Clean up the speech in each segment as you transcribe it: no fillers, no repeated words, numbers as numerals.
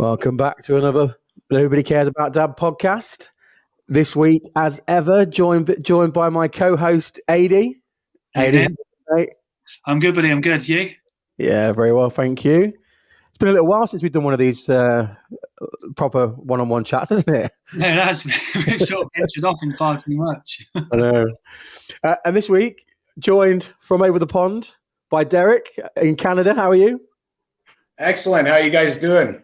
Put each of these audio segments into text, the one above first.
Welcome back to another Nobody Cares About Dad podcast. This week, as ever, joined by my co-host, AD. Evening. Right? I'm good, buddy. I'm good. You? Yeah, very well, thank you. It's been a little while since we've done one of these proper one-on-one chats, hasn't it? No, that's we've sort of ventured off in far too much. I know. And this week, joined from over the pond by Derek in Canada. How are you? Excellent. How are you guys doing?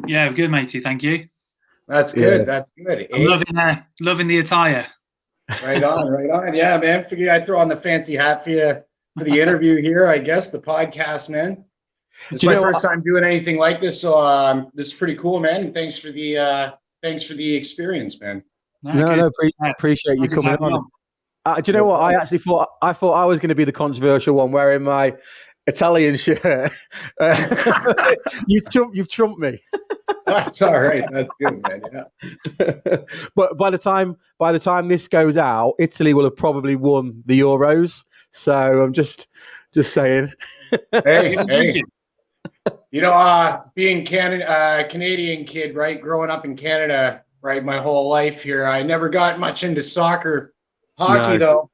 Yeah, good, matey. Thank you. That's good. Yeah. That's good. I'm loving the attire. Right on. Yeah, man. Figured I'd throw on the fancy hat for you for the interview here. I guess the podcast, man. It's my first time doing anything like this, so this is pretty cool, man. And thanks for the experience, man. Appreciate you coming on. Do you know what? I actually thought I was going to be the controversial one wearing my Italian shirt. You've trumped me. That's all right. That's good, man. Yeah. But by the time this goes out, Italy will have probably won the Euros. So I'm just saying. Hey. You know, being Canadian kid, right? Growing up in Canada, right? My whole life here, I never got much into soccer, hockey though.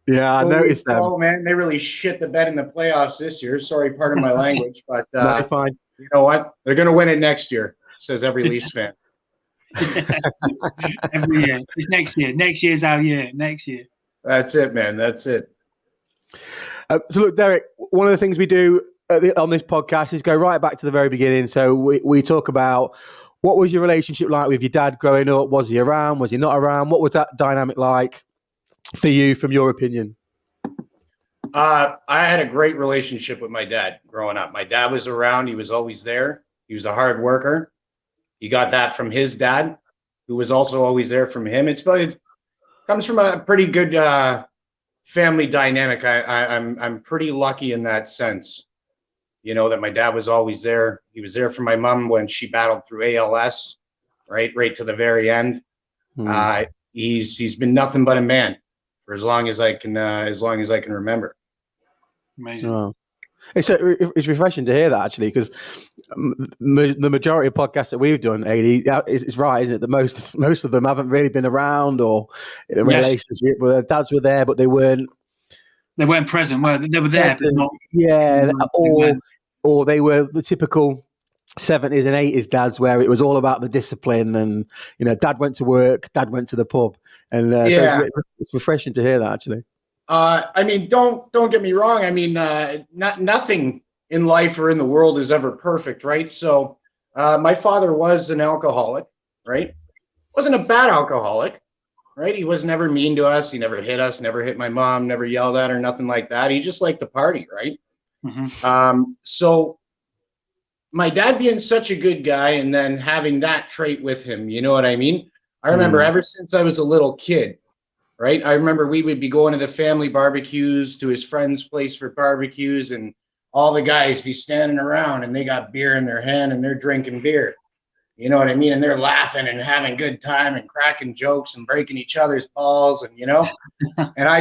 Yeah, I noticed that. Oh man, they really shit the bed in the playoffs this year. Sorry, pardon my language, but fine. You know what? They're going to win it next year, says every Leafs fan. Every year. It's next year. Next year's our year. Next year. That's it, man. That's it. So look, Derek, one of the things we do on this podcast is go right back to the very beginning. So we talk about what was your relationship like with your dad growing up? Was he around? Was he not around? What was that dynamic like for you, from your opinion? I had a great relationship with my dad growing up. My dad was around. He was always there. He was a hard worker. He got that from his dad, who was also always there from him. It comes from a pretty good family dynamic. I'm pretty lucky in that sense, you know, that my dad was always there. He was there for my mom when she battled through ALS, right to the very end. He's been nothing but a man for as long as I can remember. Amazing. Oh. It's refreshing to hear that, actually, because the majority of podcasts that we've done, AD, it's right, isn't it? That most of them haven't really been around, or the relationship where their dads were there, but they weren't present. Well, they were there, but not. Yeah, or they were the typical 70s and 80s dads, where it was all about the discipline, and you know, dad went to work, dad went to the pub, and so it's refreshing to hear that, actually. I mean, don't get me wrong. I mean, nothing in life or in the world is ever perfect, right? So, my father was an alcoholic, right? Wasn't a bad alcoholic, right? He was never mean to us. He never hit us, never hit my mom, never yelled at her, nothing like that. He just liked to party, right? Mm-hmm. So my dad being such a good guy and then having that trait with him, you know what I mean? I remember ever since I was a little kid, right? I remember we would be going to the family barbecues, to his friend's place for barbecues, and all the guys be standing around and they got beer in their hand and they're drinking beer. You know what I mean? And they're laughing and having a good time and cracking jokes and breaking each other's balls, and you know, and I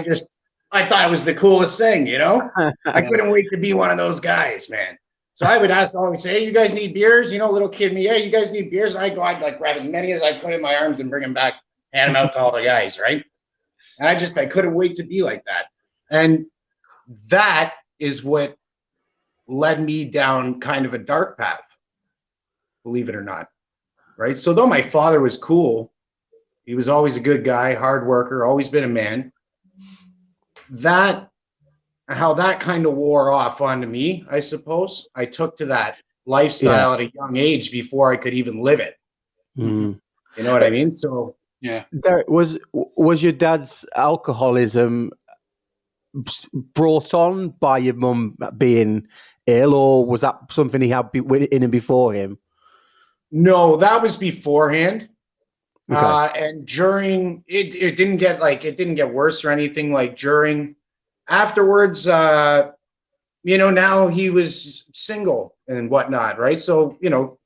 thought it was the coolest thing, you know? I couldn't wait to be one of those guys, man. So I would always say, hey, you guys need beers? You know, little kid me, hey, you guys need beers? And I'd like grab as many as I could in my arms and bring them back, hand them out to all the guys, right? And I couldn't wait to be like that. And that is what led me down kind of a dark path, believe it or not, right? So though my father was cool, he was always a good guy, hard worker, always been a man. How that kind of wore off onto me, I suppose. I took to that lifestyle at a young age before I could even live it. You know what I mean? So yeah. Derek, was your dad's alcoholism brought on by your mum being ill, or was that something he had in him before him? No, that was beforehand. Okay. And during it didn't get worse or anything. Like during, afterwards, you know, now he was single and whatnot, right? So, you know,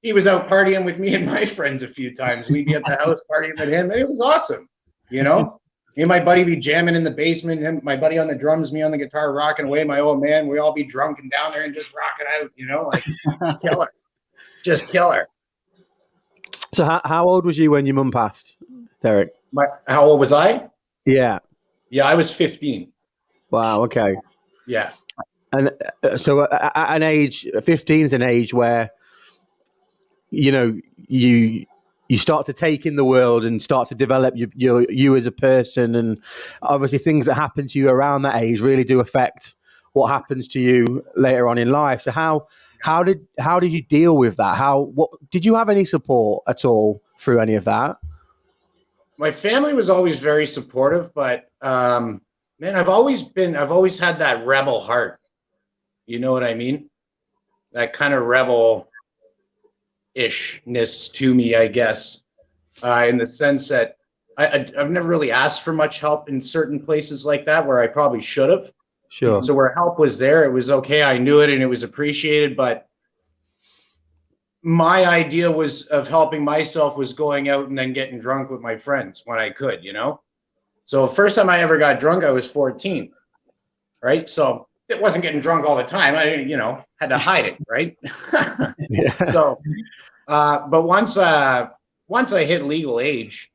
he was out partying with me and my friends a few times. We'd be at the house partying with him, and it was awesome, you know? Me and my buddy be jamming in the basement, him, my buddy on the drums, me on the guitar, rocking away, my old man. We all be drunk and down there and just rocking out, you know, like killer. Just killer. So how old was you when your mum passed, Derek? How old was I? Yeah. Yeah, I was 15. Wow. Okay. Yeah. And so at an age, 15 is an age where, you know, you start to take in the world and start to develop you as a person. And obviously things that happen to you around that age really do affect what happens to you later on in life. So how did you deal with that? What did you have any support at all through any of that? My family was always very supportive, but man, I've always had that rebel heart. You know what I mean? That kind of rebel-ishness to me, I guess, in the sense that I've never really asked for much help in certain places like that where I probably should have. Sure. So where help was there, it was okay. I knew it and it was appreciated, but my idea of helping myself was going out and then getting drunk with my friends when I could, you know? So first time I ever got drunk, I was 14, right? So it wasn't getting drunk all the time. I, had to hide it, right? Yeah. So, but once I hit legal age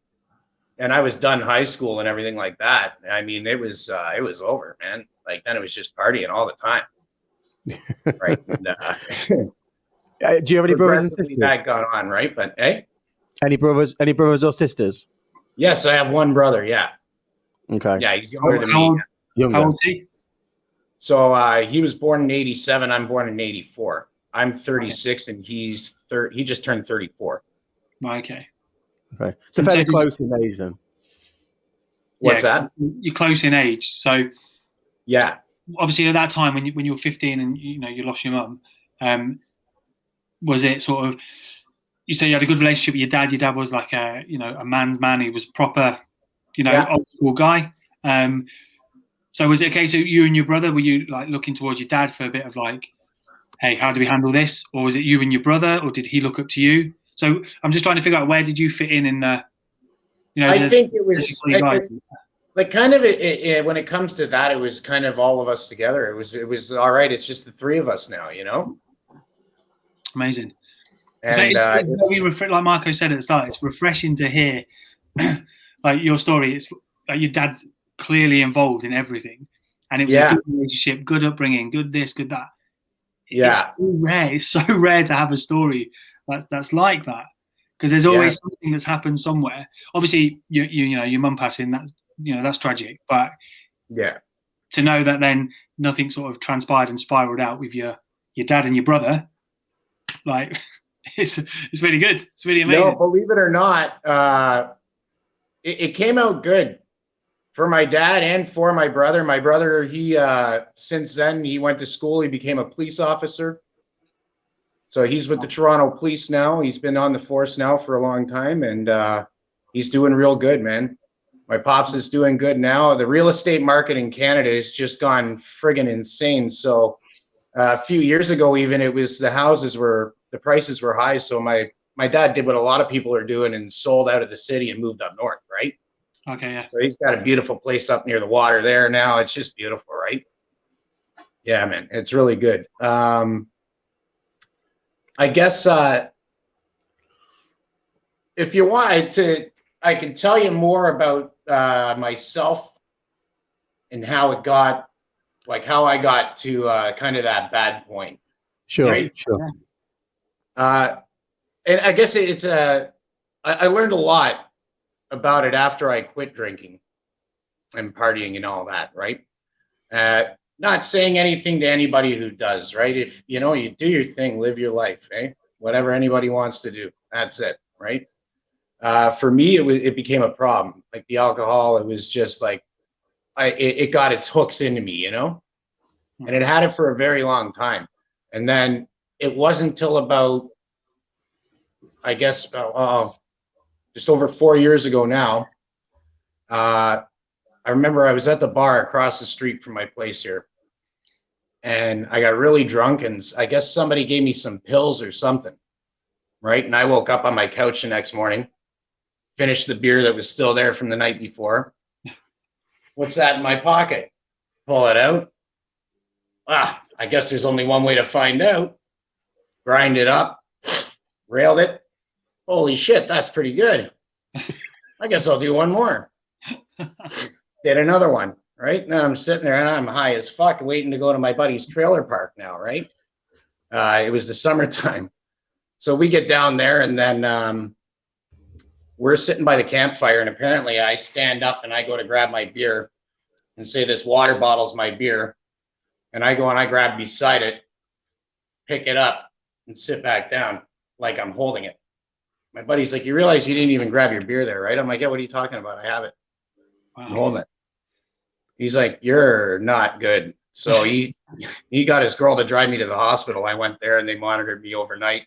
and I was done high school and everything like that, I mean, it was over, man. Like then it was just partying all the time. Right. And, do you have any brothers and sisters? That got on, right? But hey, any brothers or sisters? Yes, I have one brother. Yeah. Okay. Yeah, he's younger than me. Younger. How old is he? So he was born in 87. I'm born in 84. I'm 36 and he's he just turned 34. Okay. Okay. So fairly close in age then. What's that? You're close in age. So yeah. Obviously at that time when you were 15 and you lost your mum, was it sort of, you say you had a good relationship with your dad. Your dad was like a man's man. He was proper, old school guy. So was it a case of you and your brother, were you like looking towards your dad for a bit of like, hey, how do we handle this? Or was it you and your brother, or did he look up to you? So I'm just trying to figure out, where did you fit in the, I think it was like kind of when it comes to that, it was kind of all of us together. It was all right. It's just the three of us now, Amazing. And it's very like Marco said at the start, it's refreshing to hear like your story. It's like your dad's clearly involved in everything, and it was a good relationship, good upbringing, good this, good that. Yeah, it's so rare to have a story that's like that, because there's always something that's happened somewhere. Obviously, your mum passing, that's tragic, but to know that then nothing sort of transpired and spiraled out with your dad and your brother, like it's really good. It's really amazing. No, believe it or not, it came out good for my dad and for my brother. My brother, he since then he went to school. He became a police officer. So he's with the Toronto Police now. He's been on the force now for a long time, and he's doing real good, man. My pops is doing good now. The real estate market in Canada has just gone friggin' insane. So a few years ago, even the prices were high. So my dad did what a lot of people are doing and sold out of the city and moved up north, right? Okay, yeah. So he's got a beautiful place up near the water there now. It's just beautiful, right? Yeah, man, it's really good. I guess if you want to, I can tell you more about myself and how it got, like how I got to kind of that bad point. Sure, right? sure. And I guess I learned a lot about it after I quit drinking and partying and all that, right? Not saying anything to anybody who does, right? If you do your thing, live your life, eh? Whatever anybody wants to do, that's it, right? For me, it became a problem. Like the alcohol, it was just like it got its hooks into me, and it had it for a very long time. And then it wasn't until about, I guess, just over 4 years ago now. I remember I was at the bar across the street from my place here, and I got really drunk, and I guess somebody gave me some pills or something, right? And I woke up on my couch the next morning, finished the beer that was still there from the night before. What's that in my pocket? Pull it out. I guess there's only one way to find out. Grind it up, railed it. Holy shit, that's pretty good. I guess I'll do one more. Did another one, right? Now I'm sitting there and I'm high as fuck waiting to go to my buddy's trailer park now, right? It was the summertime. So we get down there and then we're sitting by the campfire, and apparently I stand up and I go to grab my beer and say this water bottle's my beer. And I go and I grab beside it, pick it up, and sit back down like I'm holding it. My buddy's like, you realize you didn't even grab your beer there, right? I'm like, yeah, what are you talking about? I have it. Wow. I'm holding it. He's like, you're not good. So he got his girl to drive me to the hospital. I went there and they monitored me overnight.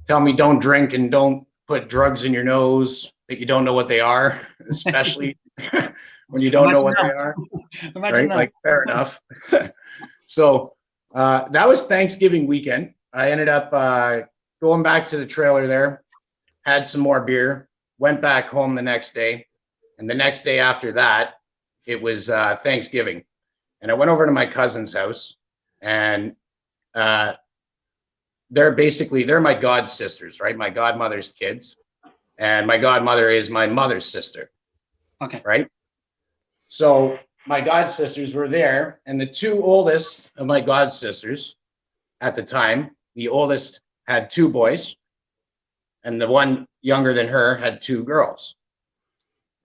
Tell me don't drink and don't put drugs in your nose that you don't know what they are, especially when you don't know what they are. Right? Like, fair enough. So that was Thanksgiving weekend. I ended up going back to the trailer there, had some more beer, went back home the next day. And the next day after that, it was Thanksgiving. And I went over to my cousin's house, and they're my god sisters, right? My godmother's kids. And my godmother is my mother's sister. Okay. Right? So my god sisters were there, and the two oldest of my god sisters at the time, the oldest had 2 boys, and the one younger than her had 2 girls.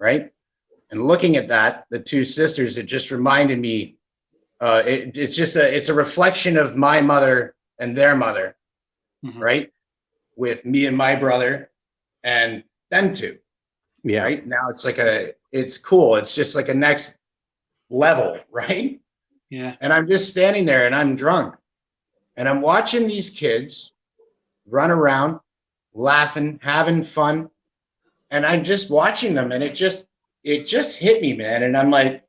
Right? And looking at that, the 2 sisters, it just reminded me, it's a reflection of my mother and their mother, right? With me and my brother and them 2. Yeah. Right? Now it's cool. It's just like a next level, right? Yeah. And I'm just standing there and I'm drunk. And I'm watching these kids run around, laughing, having fun. And I'm just watching them, and it just hit me, man. And I'm like,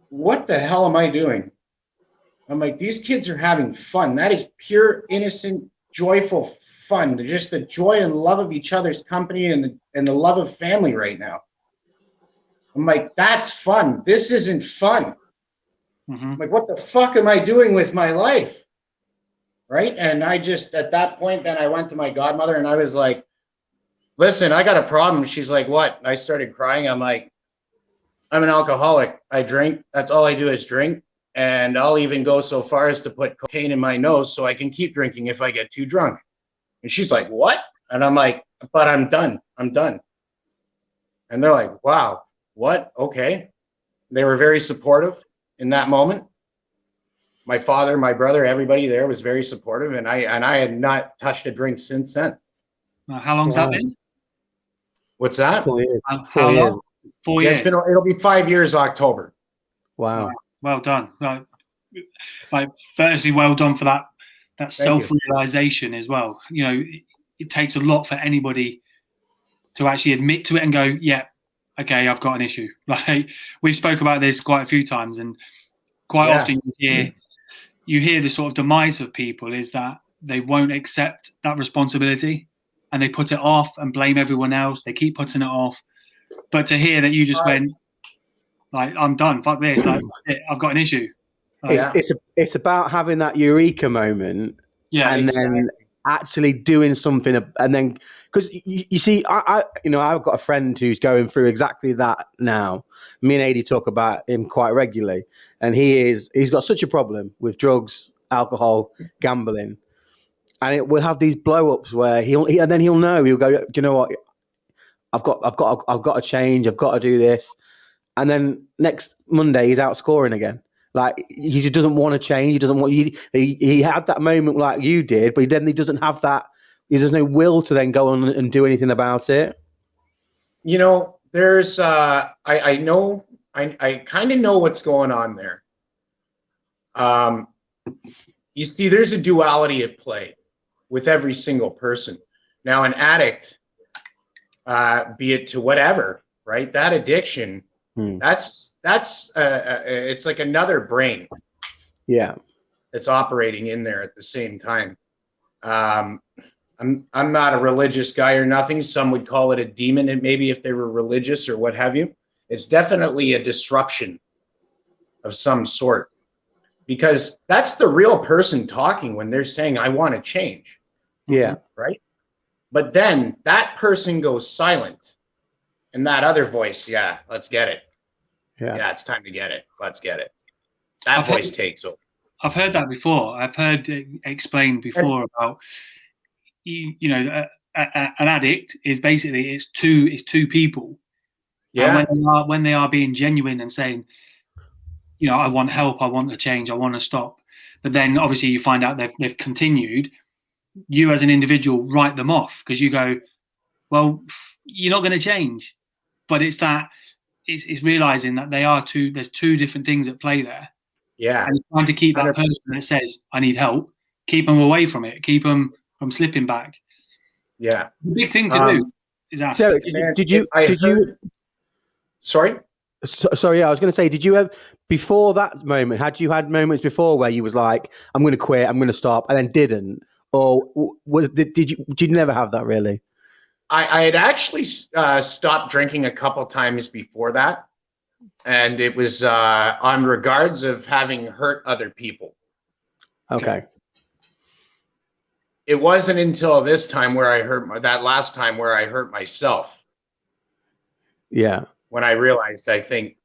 what the hell am I doing? I'm like, these kids are having fun. That is pure, innocent, joyful fun. They're just the joy and love of each other's company and the love of family right now. I'm like, that's fun. This isn't fun. I'm like, what the fuck am I doing with my life? Right? And I just, at that point, then I went to my godmother and I was like, listen, I got a problem. She's like, what? And I started crying. I'm like, I'm an alcoholic. I drink. That's all I do is drink. And I'll even go so far as to put cocaine in my nose so I can keep drinking if I get too drunk. And she's like, what? And I'm like, but I'm done. I'm done. And they're like, wow, what? Okay. They were very supportive in that moment. My father, my brother, everybody there was very supportive. And I had not touched a drink since then. How long's that been? What's that? 4 years. How long? 4 years. It'll be 5 years October. Wow. Well done. Like firstly, well done for that self-realization as well. You know, it takes a lot for anybody to actually admit to it and go, yeah, okay, I've got an issue. Like we spoke about this quite a few times, and quite often you hear the sort of demise of people is that they won't accept that responsibility and they put it off and blame everyone else. They keep putting it off. But to hear that you just went, like, I'm done, fuck this, like, I've got an issue. It's about having that eureka moment, then actually doing something, and then because you see, I've got a friend who's going through exactly that now. Me and Adi talk about him quite regularly, and he's got such a problem with drugs, alcohol, gambling, and we'll have these blow ups where he'll know, he'll go, do you know what? I've got to change. I've got to do this. And then next Monday, he's out scoring again. Like, he just doesn't want to change. He doesn't want. He had that moment like you did, but then he doesn't have that. There's no will to then go on and do anything about it. You know, there's. I kind of know what's going on there. You see, there's a duality at play with every single person. Now, an addict, be it to whatever, right? That addiction. That's it's like another brain. Yeah. That's operating in there at the same time. I'm not a religious guy or nothing. Some would call it a demon, and maybe if they were religious or what have you. It's definitely a disruption of some sort. because that's the real person talking when they're saying, I want to change. Yeah. Right. But then that person goes silent and that other voice, yeah, let's get it. Yeah, it's time to get it. Let's get it. That voice takes over. I've heard that before. I've heard it explained before about, an addict is basically it's two people. Yeah. And when they are being genuine and saying, I want help, I want to change, I want to stop, but then obviously you find out they've continued. You as an individual write them off because you go, well, you're not going to change. But it's realizing that there's two different things at play there. Yeah. And trying to keep that 100%. Person that says, I need help, keep them away from it, keep them from slipping back. Yeah. The big thing to do is ask. Derek, did you? Sorry? Sorry, I was going to say, did you have, before that moment, had you had moments before where you was like, I'm going to quit, I'm going to stop, and then didn't? Or did you never have that really? I had actually stopped drinking a couple times before that. And it was on regards of having hurt other people. Okay. It wasn't until this time where that last time where I hurt myself. Yeah. When I realized, I think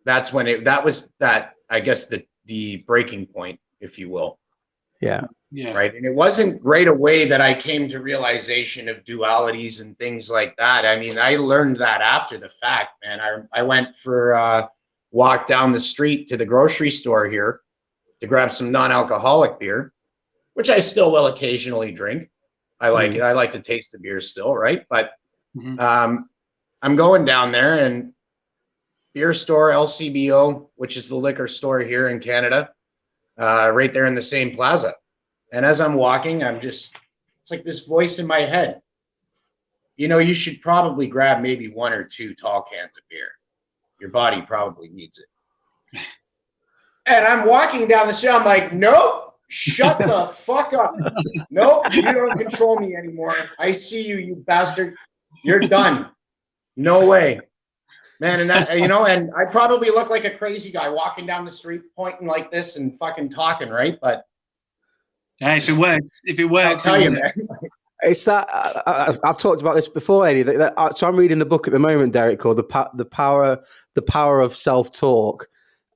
that's when I guess the breaking point, if you will. Yeah. Yeah. Right. And it wasn't right away that I came to realization of dualities and things like that. I mean, I learned that after the fact, man. I went for a walk down the street to the grocery store here to grab some non-alcoholic beer, which I still will occasionally drink. I like it. I like the taste of beer still, right? But I'm going down there and beer store, LCBO, which is the liquor store here in Canada, right there in the same plaza. And as I'm walking, it's like this voice in my head. You should probably grab maybe 1 or 2 tall cans of beer. Your body probably needs it. And I'm walking down the street. I'm like, nope, shut the fuck up. Nope, you don't control me anymore. I see you, you bastard. You're done. No way. Man, and that, and I probably look like a crazy guy walking down the street pointing like this and fucking talking, right? But yeah, if it works, I'll tell you, man. It's that I've talked about this before, Eddie. So I'm reading a book at the moment, Derek, called the power of self-talk,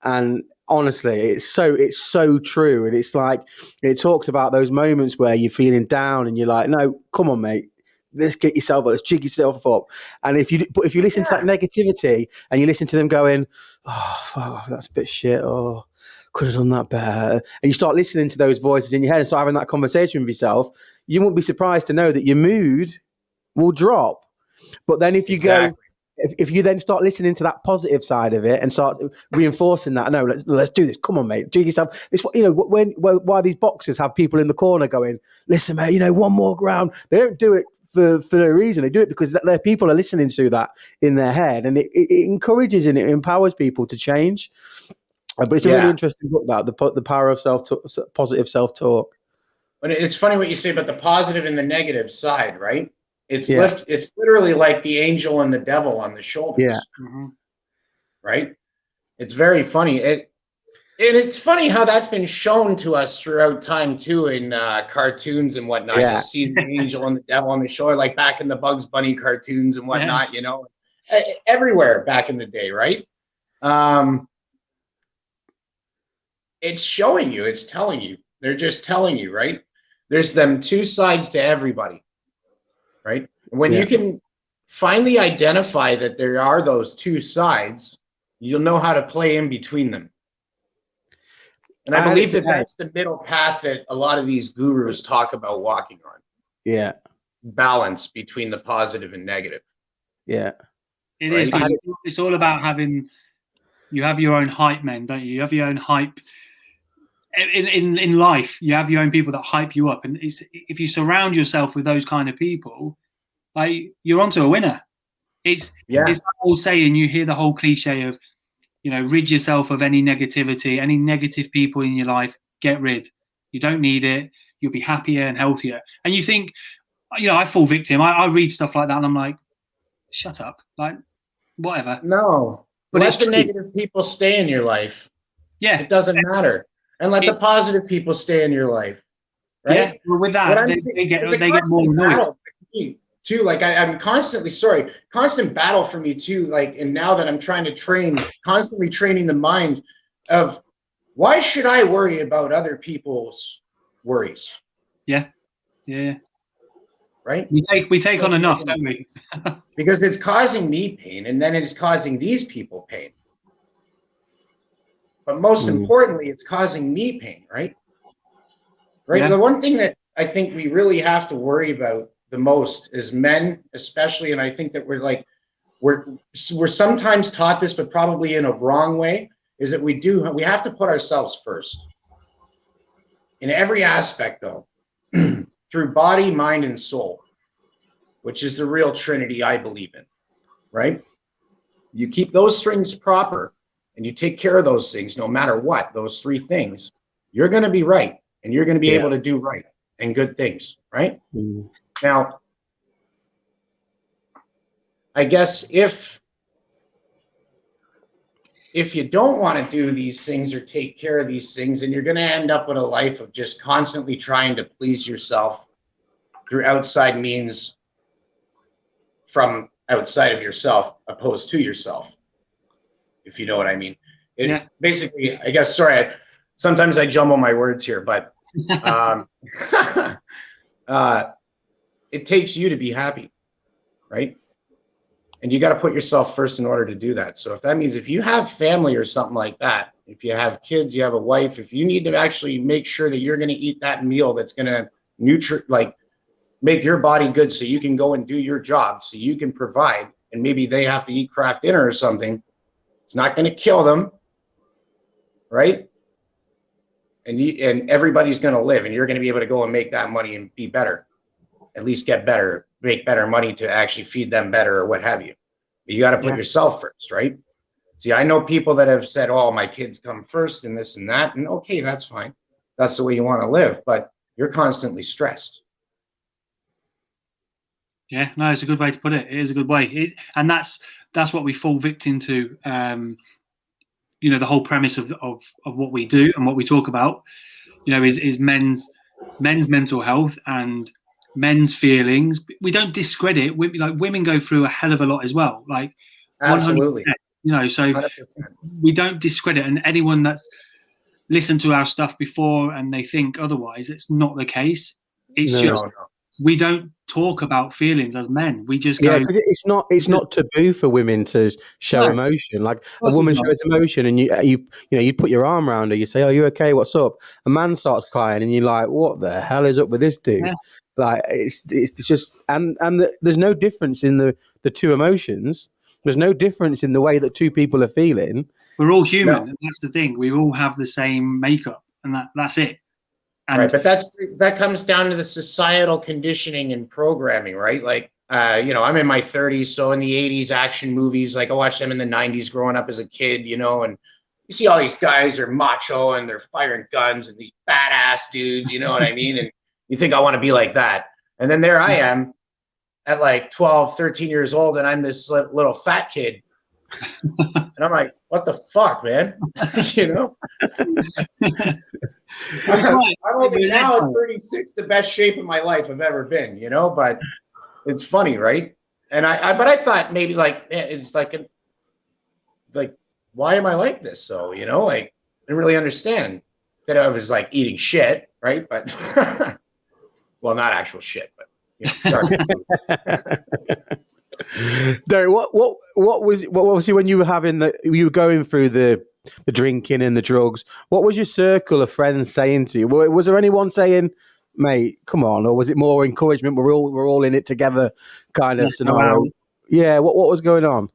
and honestly, it's so true. And it's like it talks about those moments where you're feeling down and you're like, no, come on, mate. Let's get yourself up. Let's jig yourself up. And if you listen to that negativity and you listen to them going, oh, fuck, that's a bit shit. Oh, could have done that better. And you start listening to those voices in your head and start having that conversation with yourself, you won't be surprised to know that your mood will drop. But then if you go, if you then start listening to that positive side of it and start reinforcing that, no, let's do this. Come on, mate. Jig yourself. This, why these boxers have people in the corner going, listen, mate, one more ground. They don't do it for no reason. They do it because their people are listening to that in their head, and it encourages and it empowers people to change. But it's a really interesting book, that the power of positive self-talk. But it's funny what you say about the positive and the negative side, right? It's literally like the angel and the devil on the shoulders. Yeah. Right? It's very funny. And it's funny how that's been shown to us throughout time too, in cartoons and whatnot. Yeah. You see the angel and the devil on the shoulder, like back in the Bugs Bunny cartoons and whatnot, everywhere back in the day, right? It's showing you, it's telling you. They're just telling you, right? There's them two sides to everybody, right? When you can finally identify that there are those two sides, you'll know how to play in between them. And I believe that's the middle path that a lot of these gurus talk about walking on. Yeah. Balance between the positive and negative. Yeah. It is. It's all about you have your own hype men, don't you? You have your own hype. In life, you have your own people that hype you up. And if you surround yourself with those kind of people, like, you're onto a winner. It's the whole saying, you hear the whole cliche of, rid yourself of any negativity, any negative people in your life, get rid. You don't need it. You'll be happier and healthier. And you think, I fall victim. I read stuff like that and I'm like, shut up. Like, whatever. No. But let the negative people stay in your life. Yeah. It doesn't matter. and let the positive people stay in your life, right? Yeah, well, with that, they get more annoyed. Too, like I'm constant battle for me too. Like, and now that I'm trying to constantly training the mind of why should I worry about other people's worries? Yeah. Right. We take on enough, don't we? Because it's causing me pain, and then it's causing these people pain. But most importantly, it's causing me pain, right? Right. Yeah. The one thing that I think we really have to worry about the most is men, especially, and I think that we're sometimes taught this, but probably in a wrong way, is that we have to put ourselves first in every aspect, though, through body, mind, and soul, which is the real trinity I believe in, right? You keep those strings proper and you take care of those things, no matter what, those three things, you're going to be right, and you're going to be able to do right and good things, right? Now, I guess if you don't want to do these things or take care of these things, then you're going to end up with a life of just constantly trying to please yourself through outside means from outside of yourself opposed to yourself, if you know what I mean. Basically, I guess, sorry, sometimes I jumble my words here, but it takes you to be happy, right? And you got to put yourself first in order to do that. So if that means if you have family or something like that, if you have kids, you have a wife, if you need to actually make sure that you're going to eat that meal that's going to make your body good so you can go and do your job, so you can provide, and maybe they have to eat craft dinner or something, it's not going to kill them, right? And everybody's going to live, and you're going to be able to go and make that money and be better, at least get better, make better money to actually feed them better or what have you. But you got to put yourself first, right? See, I know people that have said, oh, my kids come first and this and that. And okay, that's fine. That's the way you want to live, but you're constantly stressed. Yeah, no, it's a good way to put it. It is a good way. And that's what we fall victim to, the whole premise of what we do and what we talk about, is men's mental health and men's feelings. We don't discredit. Women go through a hell of a lot as well. Like, absolutely, so 100%. We don't discredit. And anyone that's listened to our stuff before and they think otherwise, it's not the case. It's we don't talk about feelings as men. We just go. Yeah, because it's not taboo for women to show emotion. Like a woman shows emotion, and you put your arm around her. You say, "Oh, you okay? What's up?" A man starts crying, and you're like, "What the hell is up with this dude?" Yeah. Like it's just there's no difference in the two emotions. There's no difference in the way that two people are feeling. We're all human, and that's the thing. We all have the same makeup, and that's it. Right, but that comes down to the societal conditioning and programming, right? Like, I'm in my 30s, so in the 80s action movies, like I watched them in the 90s growing up as a kid, and you see all these guys are macho and they're firing guns and these badass dudes, you know what I mean? And you think I want to be like that. And then there I am at like 12, 13 years old, and I'm this little fat kid. And I'm like, what the fuck, man? I'm only now at 36, the best shape of my life I've ever been, but it's funny, right? And I thought maybe it's like why am I like this? So, I didn't really understand that I was like eating shit, right? But well, not actual shit, but Derek, what was when you were going through the drinking and the drugs? What was your circle of friends saying to you? Was there anyone saying, "Mate, come on," or was it more encouragement? We're all in it together, kind of scenario. Yeah, what was going on?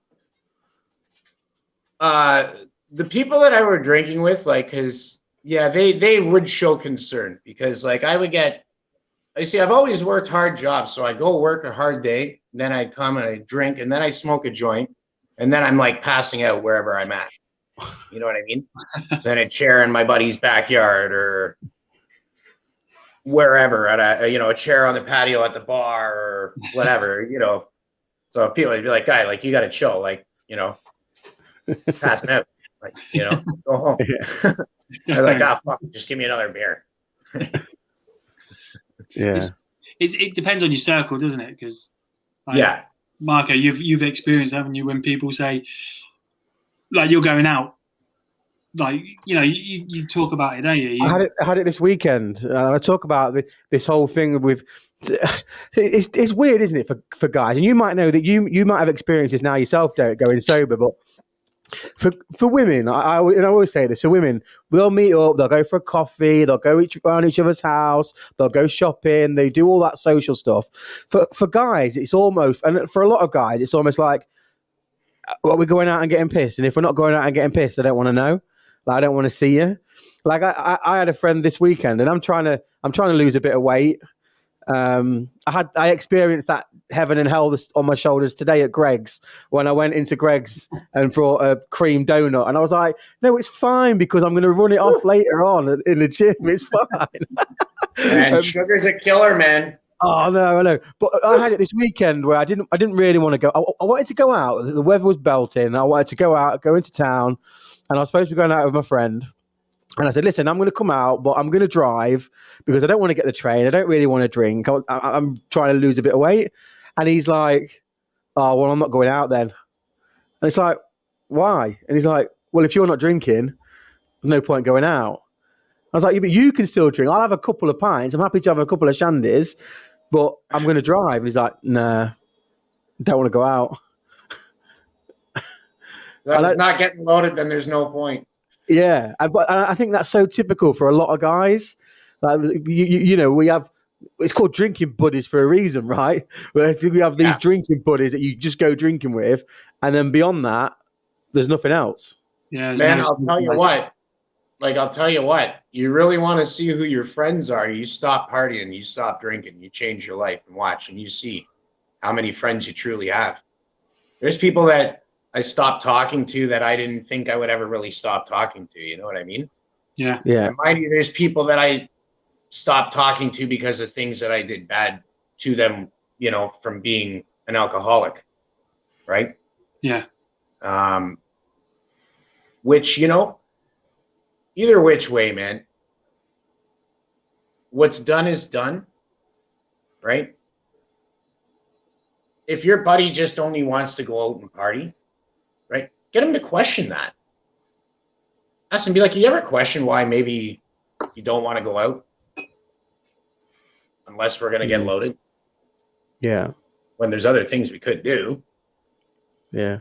The people that I were drinking with, they would show concern because I've always worked hard jobs, so I go work a hard day, and then I'd come and I'd drink, and then I smoke a joint, and then I'm like passing out wherever I'm at. You know what I mean? So in a chair in my buddy's backyard or wherever, at a chair on the patio at the bar or whatever, So people would be like, "Guy, you got to chill, passing out, go home." They're like, ah, fuck, just give me another beer. Yeah. It depends on your circle, doesn't it? Because Yeah. Marco, you've experienced, haven't you, when people say, like, you're going out, like, you talk about it, don't you? I had it this weekend. I talk about this whole thing with. It's weird, isn't it, for guys? And you might know that you might have experienced this now yourself, Derek, going sober. But for women, I always say this: for women, they'll meet up, they'll go for a coffee, they'll go around each other's house, they'll go shopping, they do all that social stuff. For guys, it's almost, and for a lot of guys, it's almost like, are we going out and getting pissed? And if we're not going out and getting pissed, I don't want to know. Like, I don't want to see you. Like, I had a friend this weekend, and I'm trying to lose a bit of weight. I experienced that heaven and hell on my shoulders today at Greg's when I went into Greg's and brought a cream donut, and I was like, no, it's fine because I'm going to run it off later on in the gym. It's fine. And sugar's a killer, man. Oh no, I know. But I had it this weekend where I didn't really want to go. I wanted to go out. The weather was belting. I wanted to go out, go into town, and I was supposed to be going out with my friend. And I said, listen, I'm going to come out, but I'm going to drive because I don't want to get the train. I don't really want to drink. I'm trying to lose a bit of weight. And he's like, oh, well, I'm not going out then. And it's like, why? And he's like, well, if you're not drinking, there's no point going out. I was like, yeah, but you can still drink. I'll have a couple of pints. I'm happy to have a couple of shandies, but I'm going to drive. And he's like, nah, don't want to go out. That was not getting loaded, then there's no point. Yeah, but I think that's so typical for a lot of guys. Like, we have, it's called drinking buddies for a reason, right? We have these drinking buddies that you just go drinking with, and then beyond that, there's nothing else. Yeah, man, I'll tell you what. Like, I'll tell you what. You really want to see who your friends are. You stop partying, you stop drinking, you change your life and watch, and you see how many friends you truly have. There's people that I stopped talking to that I didn't think I would ever really stop talking to. You know what I mean? Yeah. Yeah. And mind you, there's people that I stopped talking to because of things that I did bad to them, from being an alcoholic. Right? Yeah. Which, either which way, man, what's done is done. Right? If your buddy just only wants to go out and party, right? Get him to question that. Ask him, be like, you ever question why maybe you don't want to go out? Unless we're going to get loaded. Yeah. When there's other things we could do. Yeah.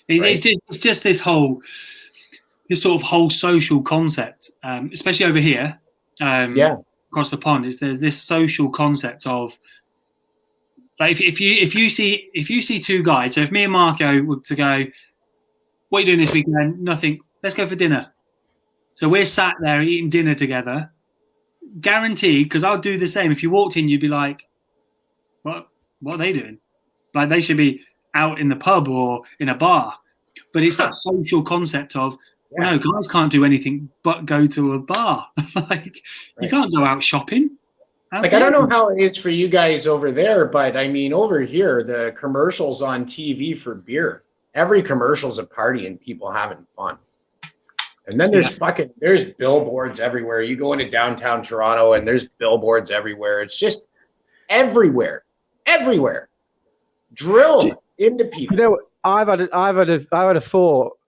It's just this sort of whole social concept, especially over here, across the pond. There's this social concept of, like, if you see two guys, so if me and Marco were to go, what are you doing this weekend? Nothing. Let's go for dinner. So we're sat there eating dinner together. Guaranteed, because I'll do the same. If you walked in, you'd be like, what are they doing? Like, they should be out in the pub or in a bar. But it's that social concept of, no, guys can't do anything but go to a bar. You can't go out shopping. I don't know how it is for you guys over there, but I mean, over here, the commercials on TV for beer, every commercial's a party and people having fun. And then there's there's billboards everywhere. You go into downtown Toronto and there's billboards everywhere. It's just everywhere, drilled into people. I've had a thought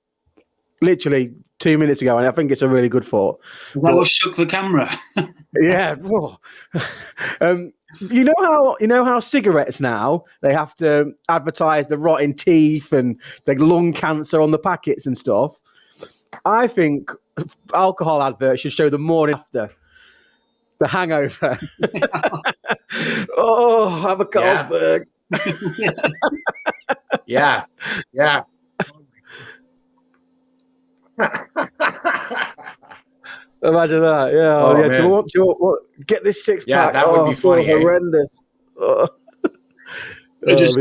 literally 2 minutes ago, and I think it's a really good thought. Is that what shook the camera? Yeah. You know how cigarettes now, they have to advertise the rotting teeth and the lung cancer on the packets and stuff. I think alcohol adverts should show the morning after. The hangover. Oh, have a Carlsberg. Yeah. Imagine that, yeah. Oh, yeah. man. Get this six pack. Yeah, that would be funny. Horrendous. Just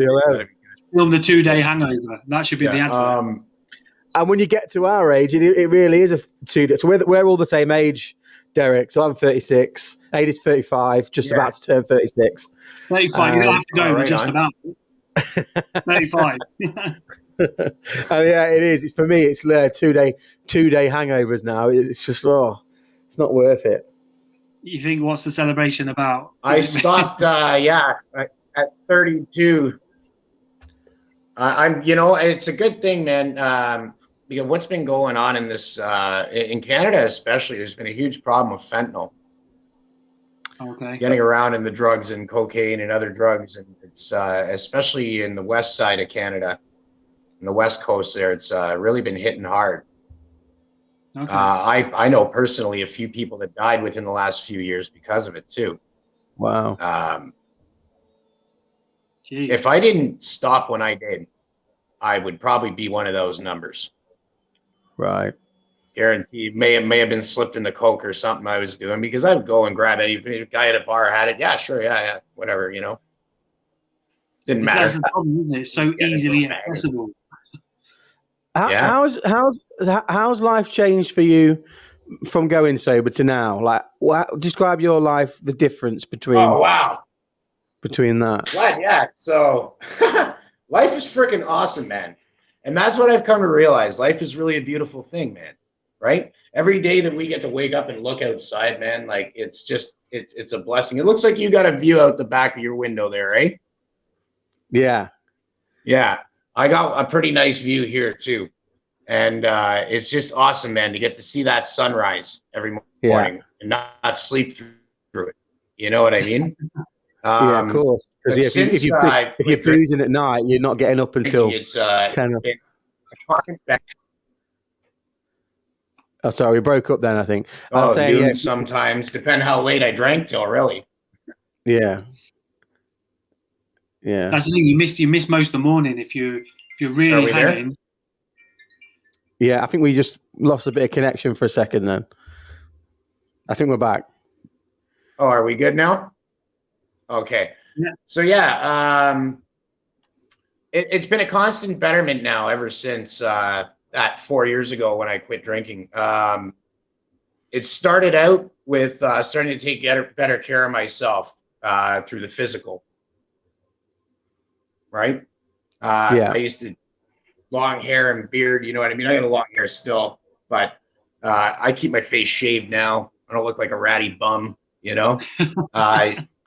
film the 2-day hangover. That should be the advert. And when you get to our age, it really is a 2 day. So we're all the same age, Derek. So I'm 36. Aidy's 35, just about to turn 36. 35. You don't have to go. right Just on. about 35. And yeah, it is. It's, for me, it's 2-day hangovers now. It's just it's not worth it. You think, what's the celebration about? I stopped. At 32. I'm. It's a good thing, man. Because what's been going on in this in Canada, especially, there's been a huge problem with fentanyl. Okay. Getting around in the drugs and cocaine and other drugs, and it's especially in the west side of Canada, in the west coast there, it's really been hitting hard. Okay. I know personally a few people that died within the last few years because of it too. Wow. If I didn't stop when I did, I would probably be one of those numbers. Right. Guaranteed. May have been slipped in the coke or something I was doing, because I would go and grab any guy at a bar had it. Yeah, sure. Yeah. Whatever, Didn't matter. That's the problem, isn't it? It's so easily accessible. How's life changed for you from going sober to now? Like, describe your life, the difference between. Oh, wow. Between that. What? Yeah. So life is freaking awesome, man. And that's what I've come to realize. Life is really a beautiful thing, man. Right? Every day that we get to wake up and look outside, man, like it's a blessing. It looks like you got a view out the back of your window there, eh? Yeah. Yeah. I got a pretty nice view here too. And it's just awesome, man, to get to see that sunrise every morning and not sleep through it. You know what I mean? Yeah, of course. Because if you're boozing at night, you're not getting up until 10. Oh, sorry, we broke up then, I think. Noon sometimes, depending how late I drank till, really. Yeah. Yeah. That's the thing. You miss most of the morning if you're really hanging. There? Yeah, I think we just lost a bit of connection for a second then. I think we're back. Oh, are we good now? Okay. Yeah. So it's been a constant betterment now ever since that 4 years ago when I quit drinking. It started out with starting to take better care of myself through the physical. Right? I used to long hair and beard, you know what I mean? I got a long hair still, but I keep my face shaved now. I don't look like a ratty bum,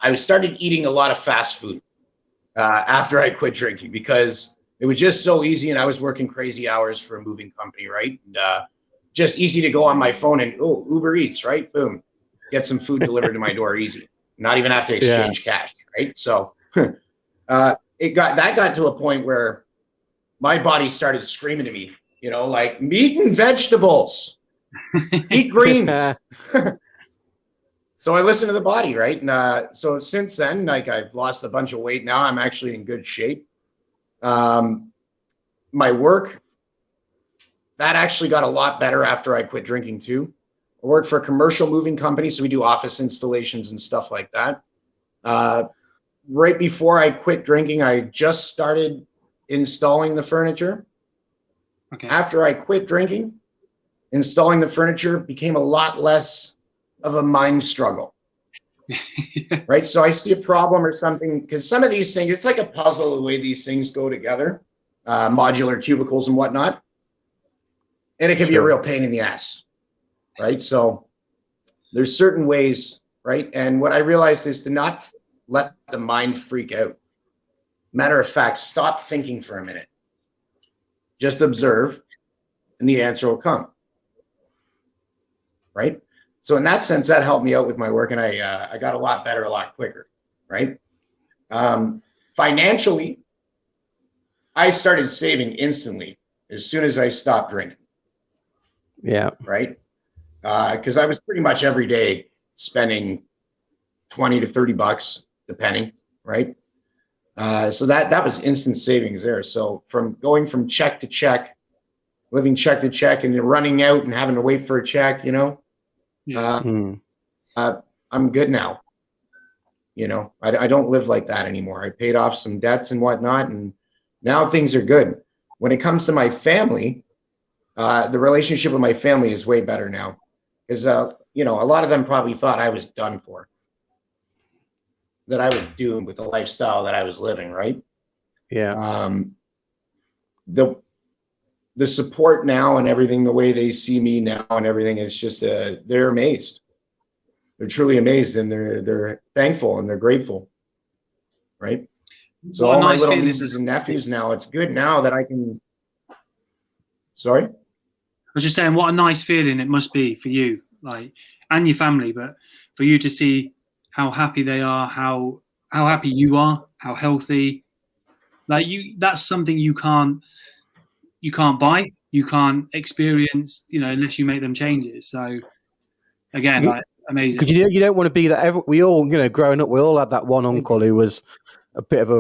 I started eating a lot of fast food after I quit drinking, because it was just so easy, and I was working crazy hours for a moving company, right? And just easy to go on my phone and Uber Eats, right? Boom, get some food delivered to my door, easy. Not even have to exchange cash, right? So it got to a point where my body started screaming to me, like meat and vegetables, eat greens. So I listened to the body, right? And so since then, like, I've lost a bunch of weight. Now I'm actually in good shape. My work, that actually got a lot better after I quit drinking too. I work for a commercial moving company, so we do office installations and stuff like that. Right before I quit drinking, I just started installing the furniture. Okay. After I quit drinking, installing the furniture became a lot less of a mind struggle. Right? So I see a problem or something, because some of these things, it's like a puzzle the way these things go together, modular cubicles and whatnot. And it can be a real pain in the ass. Right? So there's certain ways, right? And what I realized is to not let the mind freak out. Matter of fact, stop thinking for a minute. Just observe, and the answer will come. Right? So in that sense, that helped me out with my work, and I got a lot better a lot quicker. Right? Financially, I started saving instantly as soon as I stopped drinking. Yeah. Right? Because I was pretty much every day spending $20 to $30, depending. Right? So that was instant savings there. So from going from check to check, living check to check, and running out and having to wait for a check, I'm good now. I don't live like that anymore. I paid off some debts and whatnot, and now things are good. When it comes to my family, the relationship with my family is way better now, because a lot of them probably thought I was done for, that I was doomed with the lifestyle that I was living, right? Yeah. the support now and everything, the way they see me now and everything, it's just they're amazed. They're truly amazed, and they're thankful and they're grateful, right? So all my little nieces and nephews now, it's good now that I can. Sorry? I was just saying, what a nice feeling it must be for you, like, and your family, but for you to see how happy they are, how happy you are, how healthy. Like, that's something you can't buy, you can't experience, unless you make them changes. So again, like, amazing. Because you don't want to be that. We all, growing up, we all had that one uncle who was a bit of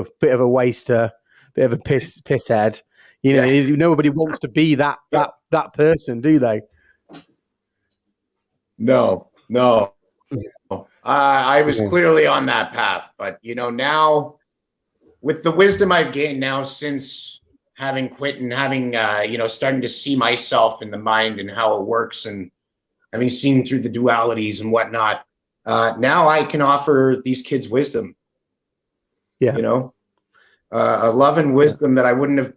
a waster, bit of a piss head. Nobody wants to be that person, do they? No. I was clearly on that path, but now with the wisdom I've gained now since having quit and having starting to see myself in the mind and how it works, and having seen through the dualities and whatnot, now I can offer these kids wisdom. Yeah. A love and wisdom that I wouldn't have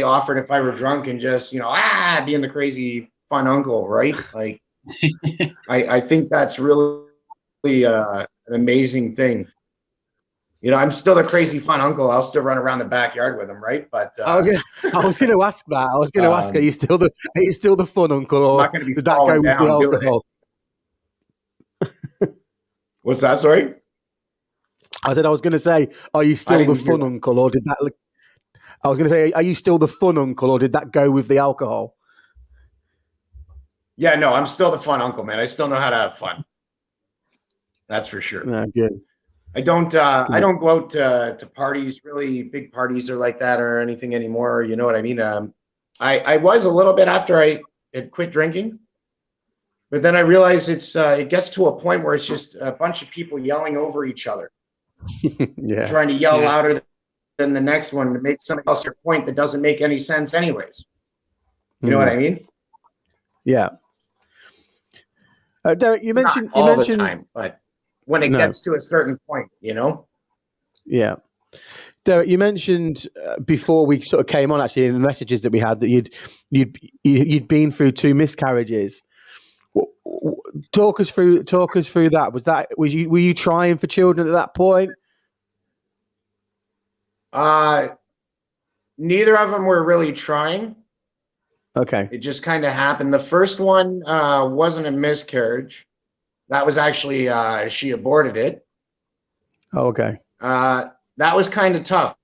offered if I were drunk and just being the crazy fun uncle, right? Like, I think that's really an amazing thing. I'm still the crazy fun uncle. I'll still run around the backyard with him, right? But I was going to ask that. I was going to ask, are you still the fun uncle, or not going to be did that go with the alcohol? What's that? Sorry. I said I was going to say, are you still the fun uncle, or did that? I was going to say, are you still the fun uncle, or did that go with the alcohol? Yeah, no, I'm still the fun uncle, man. I still know how to have fun. That's for sure. No, good. I don't go out to parties, really big parties or like that or anything anymore. You know what I mean? I was a little bit after I had quit drinking, but then I realized it gets to a point where it's just a bunch of people yelling over each other. Yeah. Trying to yell louder than the next one to make somebody else their point that doesn't make any sense anyways. You know what I mean? Yeah. Derek, you mentioned the time, but when it gets to a certain point, Yeah. Derek, you mentioned before we sort of came on, actually, in the messages that we had, that you'd been through 2 miscarriages. Talk us through that. Were you trying for children at that point? Neither of them were really trying. Okay. It just kind of happened. The first one wasn't a miscarriage. That was actually she aborted it. Oh, okay. That was kind of tough.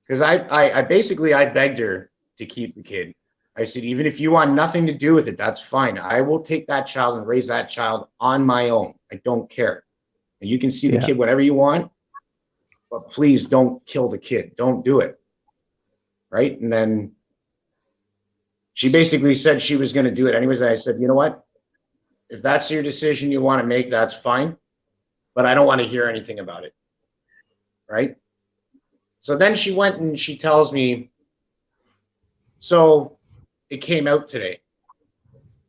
Because I basically begged her to keep the kid. I said, even if you want nothing to do with it, that's fine. I will take that child and raise that child on my own. I don't care. And you can see the kid whatever you want, but please don't kill the kid. Don't do it. Right? And then she basically said she was going to do it anyways. And I said, you know what? If that's your decision you want to make, that's fine. But I don't want to hear anything about it. Right? So then she went and she tells me, so it came out today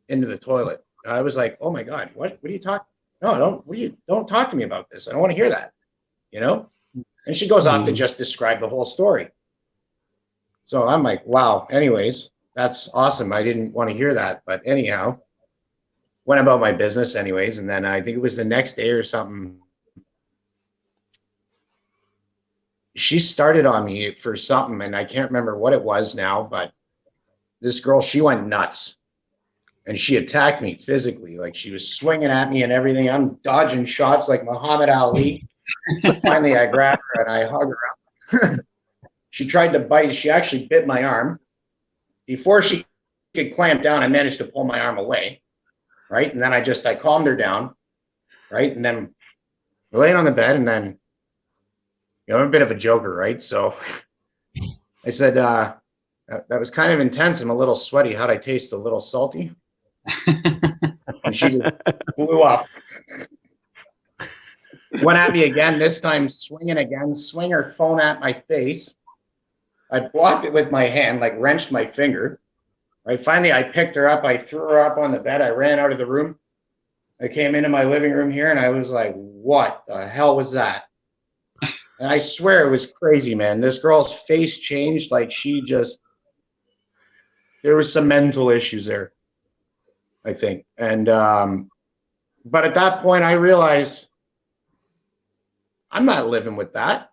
into the toilet. I was like, oh my God, what are you talking? No, don't talk to me about this. I don't want to hear that. And she goes off to just describe the whole story. So I'm like, wow, anyways, that's awesome. I didn't want to hear that. But anyhow, went about my business anyways. And then I think it was the next day or something, she started on me for something, and I can't remember what it was now, but this girl, she went nuts. And she attacked me physically. Like, she was swinging at me and everything. I'm dodging shots like Muhammad Ali. Finally, I grabbed her and I hugged her up. She tried to bite. She actually bit my arm. Before she could clamp down, I managed to pull my arm away, right? And then I calmed her down, right? And then we're laying on the bed, and then, I'm a bit of a joker, right? So I said, that was kind of intense. I'm a little sweaty. How'd I taste? A little salty? And she just blew up. Went at me again, this time swinging again, swing her phone at my face. I blocked it with my hand, like wrenched my finger. Right. Finally, I picked her up. I threw her up on the bed. I ran out of the room. I came into my living room here, and I was like, what the hell was that? And I swear it was crazy, man. This girl's face changed. Like there was some mental issues there, I think. And, but at that point I realized I'm not living with that.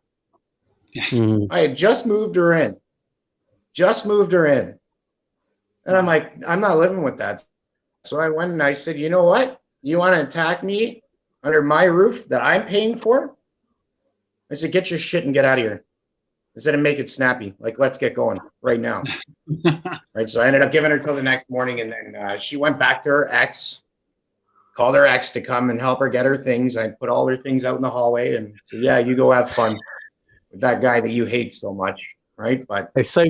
I had just moved her in. And I'm like, I'm not living with that. So I went and I said, you know what? You want to attack me under my roof that I'm paying for? I said, get your shit and get out of here. I said, and make it snappy. Like, let's get going right now. Right. So I ended up giving her till the next morning. And then she went back to her ex, called her ex to come and help her get her things. I put all her things out in the hallway and said, yeah, you go have fun with that guy that you hate so much. Right. But it's so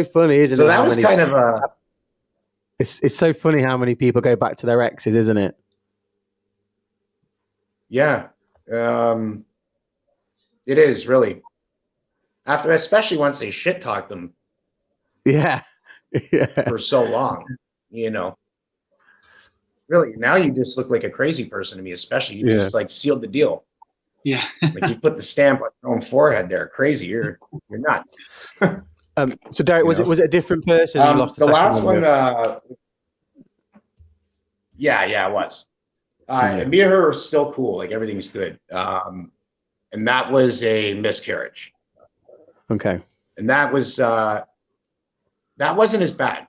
funny, isn't it? So that was kind of it's so funny how many people go back to their exes, isn't it? Yeah. It is really. After, especially once they shit talk them. Yeah. For so long, you know. Really, now you just look like a crazy person to me, especially you just like sealed the deal. Yeah. Like you put the stamp on your own forehead there. Crazy. You're nuts. So Derek, was it a different person you lost the last one? Yeah, it was. And me and her are still cool. Like everything's good. And that was a miscarriage. Okay. And that wasn't as bad.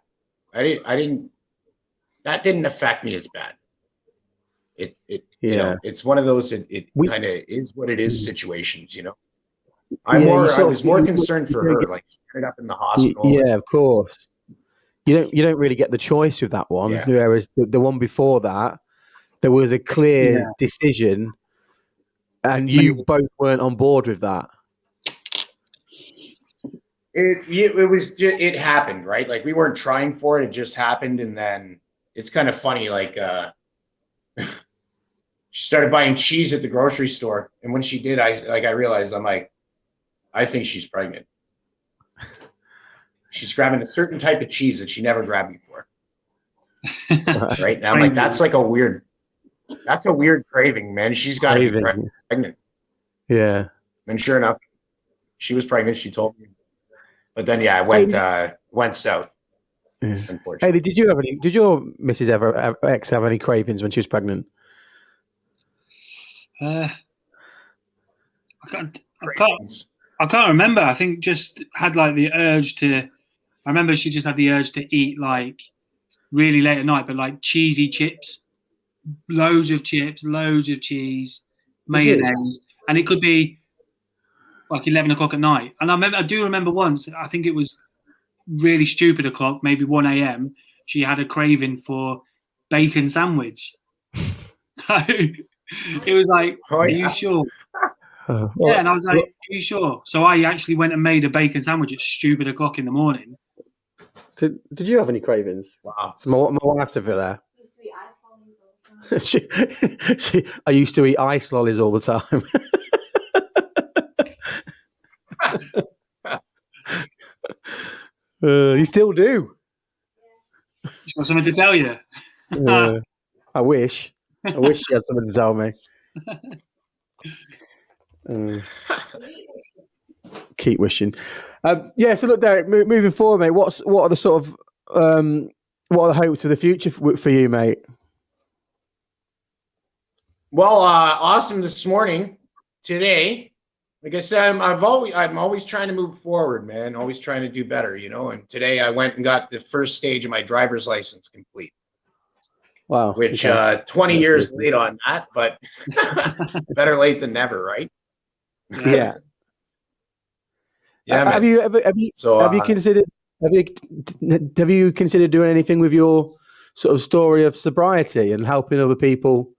That didn't affect me as bad. It you know, it's one of those, it kind of is what it is situations, you know. I was more concerned for her, like she ended up in the hospital. Yeah, of course. You don't really get the choice with that one. Yeah. Whereas the one before that, there was a clear decision and you both weren't on board with that. It happened, right? Like we weren't trying for it. It just happened. And then it's kind of funny. Like, she started buying cheese at the grocery store. And when she did, I realized, I'm like, I think she's pregnant. She's grabbing a certain type of cheese that she never grabbed before. Right now, I'm like, that's a weird craving, man. She's got to be pregnant. Yeah. And sure enough, she was pregnant. She told me. But then, it went south. Yeah. Unfortunately. Hey, did your Mrs. ex have any cravings when she was pregnant? I can't remember. I think just had like the urge to. I remember she just had the urge to eat like really late at night, but like cheesy chips, loads of chips, loads of cheese, mayonnaise, and it could be like 11 o'clock at night. And I do remember once. I think it was really stupid o'clock, maybe 1 a.m. She had a craving for bacon sandwich. So it was like, are you sure? Yeah, and I was like, are you sure? So I actually went and made a bacon sandwich at stupid o'clock in the morning. Did you have any cravings? Wow. So my wife's over there. I used to eat ice lollies all the time. You still do. She's got something to tell you. I wish she had something to tell me. Keep wishing. So look, Derek, moving forward, mate. What are the sort of what are the hopes for the future for you, mate? Well, awesome this morning, today. Like I said, I'm always trying to move forward, man. Always trying to do better, you know. And today I went and got the first stage of my driver's license complete. Wow. Which 20 years late on that, but better late than never, right? Yeah. Yeah. Have you considered doing anything with your sort of story of sobriety and helping other people,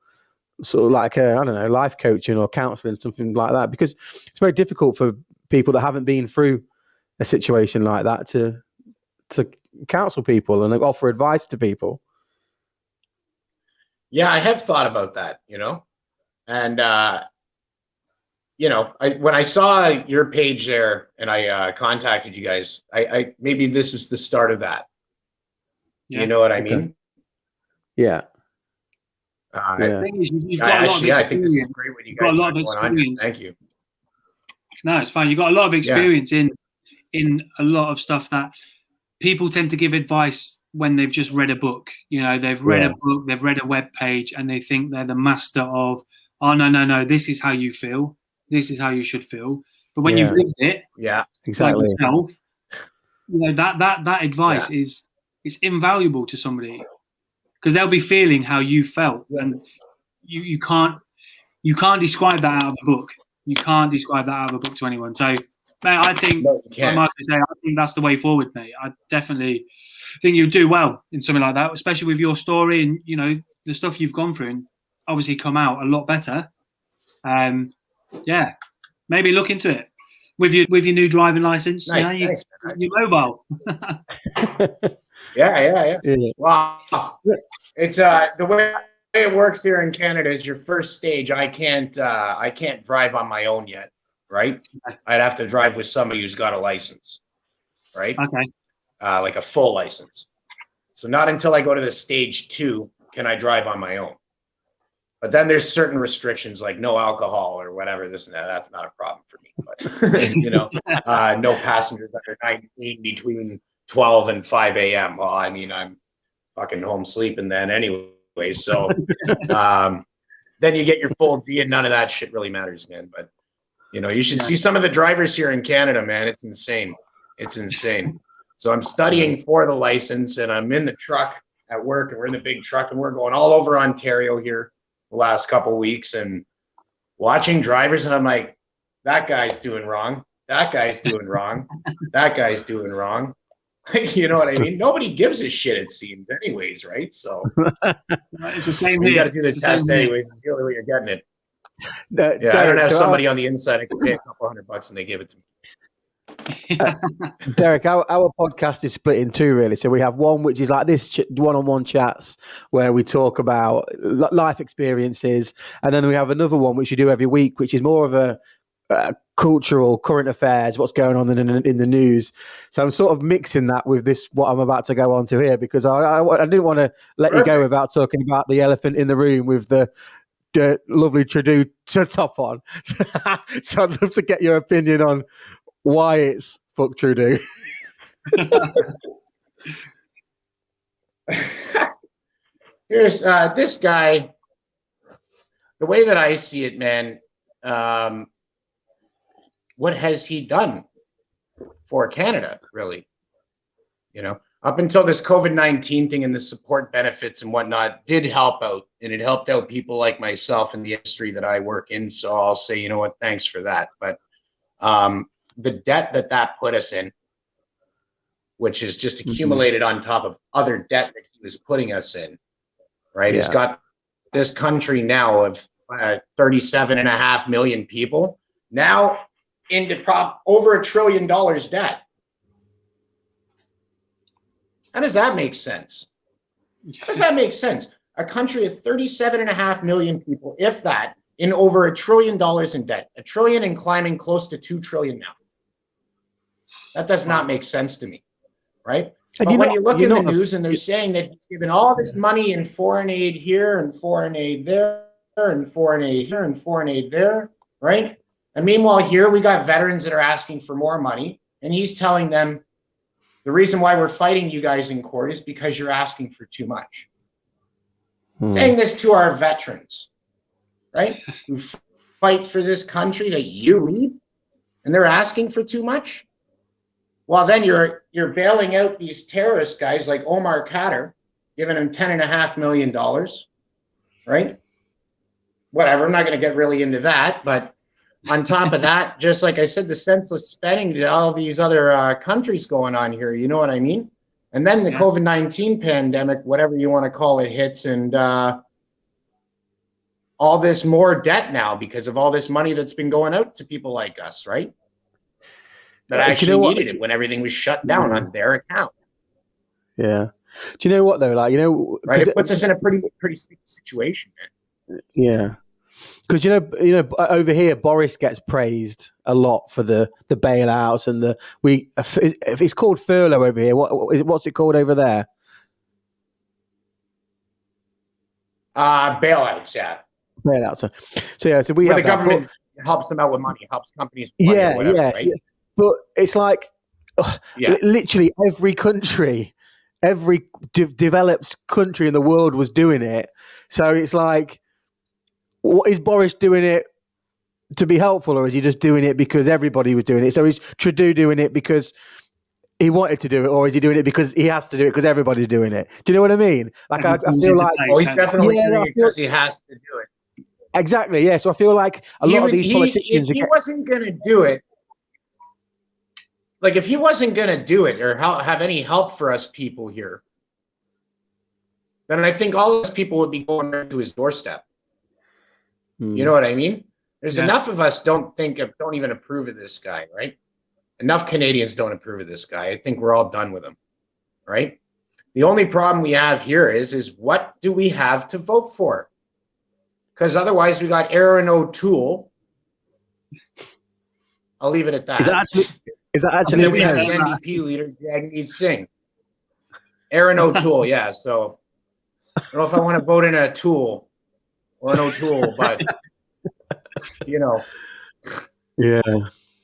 sort of like life coaching or counselling, something like that? Because it's very difficult for people that haven't been through a situation like that to counsel people and offer advice to people. Yeah, I have thought about that, you know, and when I saw your page there and I contacted you guys, I maybe this is the start of that. Yeah. You know what I mean? Yeah. The thing is, you've got a lot of experience. I think this is great what you guys got a lot of experience. Thank you. No, it's fine. You've got a lot of experience in a lot of stuff that people tend to give advice when they've just read a book. You know, they've read a book, they've read a web page, and they think they're the master of, oh, no, this is how you feel. This is how you should feel. But when you've lived it, exactly, like yourself, you know, that advice is invaluable to somebody, because they'll be feeling how you felt, and you can't describe that out of a book. You can't describe that out of a book to anyone. So, mate, I think, like Mark would say, I think that's the way forward, mate. I definitely think you do well in something like that, especially with your story and, you know, the stuff you've gone through, and obviously come out a lot better. Maybe look into it with your new driving license. Nice, you know, you're mobile. Yeah. Wow. It's the way it works here in Canada is your first stage. I can't drive on my own yet, right? I'd have to drive with somebody who's got a license, right? Okay. Like a full license. So not until I go to the stage 2 can I drive on my own. But then there's certain restrictions like no alcohol or whatever, this and that. That's not a problem for me. But, you know, no passengers under 19 between 12 and 5 a.m. Well, I mean, I'm fucking home sleeping then anyway. So then you get your full G and none of that shit really matters, man. But, you know, you should see some of the drivers here in Canada, man. It's insane. It's insane. So I'm studying for the license, and I'm in the truck at work, and we're in the big truck, and we're going all over Ontario here the last couple of weeks and watching drivers, and I'm like, that guy's doing wrong. That guy's doing wrong. That guy's doing wrong. You know what I mean? Nobody gives a shit, it seems, anyways, right? So it's the same you here. got to do the test anyways. It's the only way you're getting it. I don't have somebody on the inside. I can pay a couple $100 and they give it to me. Derek, our podcast is split in two, really. So we have one which is like this one-on-one chats where we talk about life experiences, and then we have another one which we do every week, which is more of a cultural current affairs, what's going on in the news. So I'm sort of mixing that with this, what I'm about to go on to here, because I didn't want to let you go without talking about the elephant in the room with the lovely Trudeau top on. So I'd love to get your opinion on why it's fuck Trudeau. Here's this guy. The way that I see it, man, what has he done for Canada, really? You know, up until this COVID-19 thing and the support benefits and whatnot did help out, and it helped out people like myself in the industry that I work in. So I'll say, you know what, thanks for that. But the debt that put us in, which is just accumulated on top of other debt that he was putting us in, right? He's got this country now of 37.5 million people now into over $1 trillion debt. How does that make sense? How does that make sense? A country of 37.5 million people, if that, in over $1 trillion in debt, $1 trillion and climbing close to 2 trillion now. That does not make sense to me, right? But when you look in the news and they're saying that he's given all this money in foreign aid here and foreign aid there and foreign aid here and foreign aid there, right? And meanwhile, here we got veterans that are asking for more money, and he's telling them the reason why we're fighting you guys in court is because you're asking for too much. Saying this to our veterans, right? Who fight for this country that you lead, and they're asking for too much. Well, then you're bailing out these terrorist guys like Omar Khadr, giving him $10.5 million, right? Whatever, I'm not going to get really into that, but on top of that, just like I said, the senseless spending to all these other countries going on here, you know what I mean? And then the COVID-19 pandemic, whatever you want to call it, hits, and all this more debt now because of all this money that's been going out to people like us, right? That actually needed it when everything was shut down on their account. Yeah. Do you know what though? Like, you know, right? It puts us in a pretty sticky situation, man. Yeah. Because you know, over here Boris gets praised a lot for the bailouts and if it's called furlough over here. What's it called over there? Bailouts, yeah. Bailouts. So yeah, so we have the government helps them out with money, helps companies with money or whatever, right? But it's like, Yeah. literally every country, every developed country in the world was doing it. So it's like, what is Boris doing it to be helpful, or is he just doing it because everybody was doing it? So is Trudeau doing it because he wanted to do it, or is he doing it because he has to do it because everybody's doing it? Do you know what I mean? Like, I feel like, he's definitely doing it because he has to do it. Exactly, yeah. So I feel like a lot of these politicians, if he wasn't going to do it, like if he wasn't going to do it or have any help for us people here, then I think all those people would be going right to his doorstep. You know what I mean? There's enough of us don't even approve of this guy, right? Enough Canadians don't approve of this guy. I think we're all done with him, right? The only problem we have here is what do we have to vote for? Because otherwise we got Aaron O'Toole. I'll leave it at that. Is that actually and then we his have name? the NDP leader, Jagmeet Singh. Aaron O'Toole, yeah. So I don't know if I want to vote in a Tool or an O'Toole, but you know. Yeah.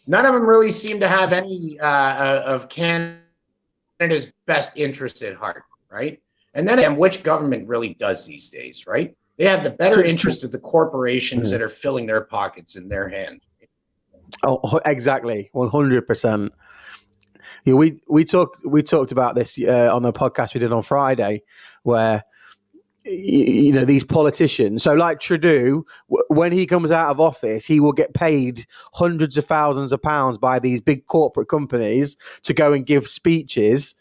None of them really seem to have any of Canada's best interest at heart, right? And then again, which government really does these days, right? They have the better interest of the corporations that are filling their pockets in their hand. Oh, exactly, 100%. Yeah, we talked about this on the podcast we did on Friday, where these politicians. So, like Trudeau, when he comes out of office, he will get paid hundreds of thousands of pounds by these big corporate companies to go and give speeches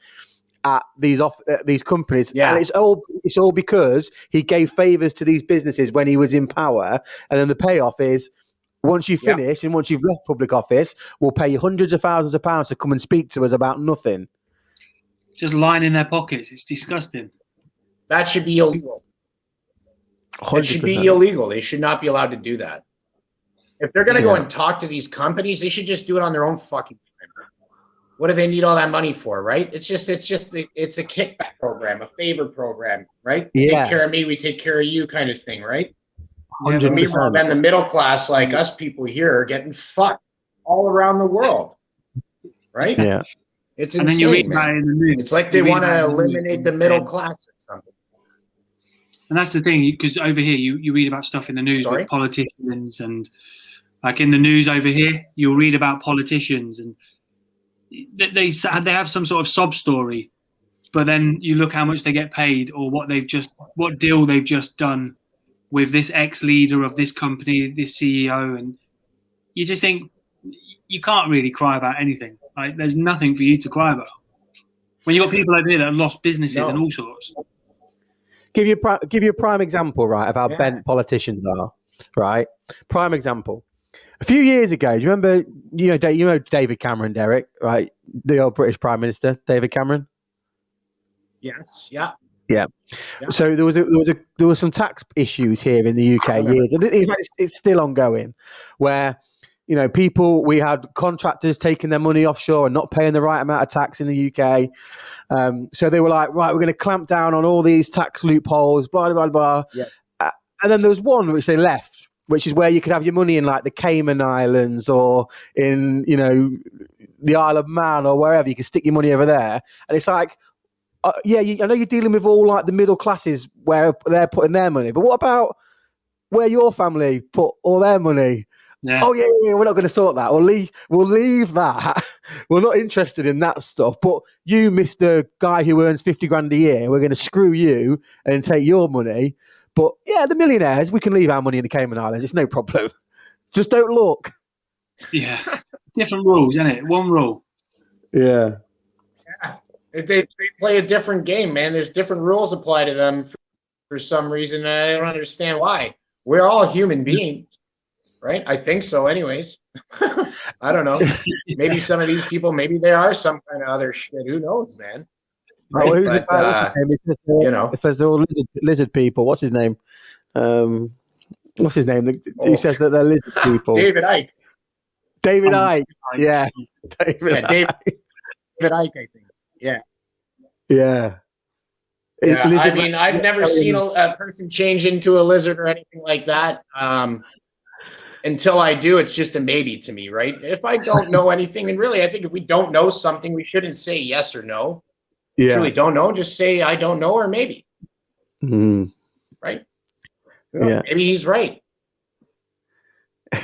at these companies, and it's all because he gave favors to these businesses when he was in power, and then the payoff is, once you finish and once you've left public office, we'll pay you hundreds of thousands of pounds to come and speak to us about nothing. Just lying in their pockets. It's disgusting. That should be illegal. 100%. It should be illegal. They should not be allowed to do that. If they're going to go and talk to these companies, they should just do it on their own fucking time. What do they need all that money for, right? It's a kickback program, a favor program, right? Yeah. Take care of me, we take care of you kind of thing, right? 100%. Meanwhile, then the middle class, like us people here, are getting fucked all around the world, right? Yeah. It's and insane, then you read man. about it in the news. It's like they want to eliminate the middle class or something. And that's the thing, because over here you read about stuff in the news with politicians, and like in the news over here, you'll read about politicians and they have some sort of sob story, but then you look how much they get paid or what deal they've just done with this ex-leader of this company, this CEO, and you just think you can't really cry about anything. Like, there's nothing for you to cry about when you've got people over here that have lost businesses and all sorts. Give you a prime example, right, of how bent politicians are, right? Prime example. A few years ago, do you remember? You know David Cameron, Derek, right? The old British Prime Minister, David Cameron. Yes. Yeah. Yeah. So there was some tax issues here in the UK years, and it's still ongoing, where we had contractors taking their money offshore and not paying the right amount of tax in the UK. So they were like, right, we're going to clamp down on all these tax loopholes, blah blah blah. Yeah. And then there was one which they left, which is where you could have your money in like the Cayman Islands or in the Isle of Man or wherever. You can stick your money over there, and it's like. I know you're dealing with all like the middle classes where they're putting their money, but what about where your family put all their money? Yeah. Oh yeah, we're not going to sort that. We'll leave that. We're not interested in that stuff. But you, Mr. Guy who earns 50 grand a year, we're going to screw you and take your money. But yeah, the millionaires, we can leave our money in the Cayman Islands. It's no problem. Just don't look. Yeah, different rules, isn't it? One rule. Yeah. They play a different game, man. There's different rules apply to them for some reason. I don't understand why. We're all human beings, right? I think so anyways. I don't know. Maybe some of these people, maybe they are some kind of other shit. Who knows, man? Right? Oh, who's if they're all lizard people, what's his name? What's his name? Who says that they're lizard people? David Icke. David Icke. Yeah. David Icke, I think. Yeah. Yeah. I mean, I've never seen a person change into a lizard or anything like that. until I do, it's just a maybe to me, right? If I don't know anything, and really, I think if we don't know something, we shouldn't say yes or no. Yeah. Truly don't know, just say I don't know or maybe. Right? Yeah. Maybe he's right.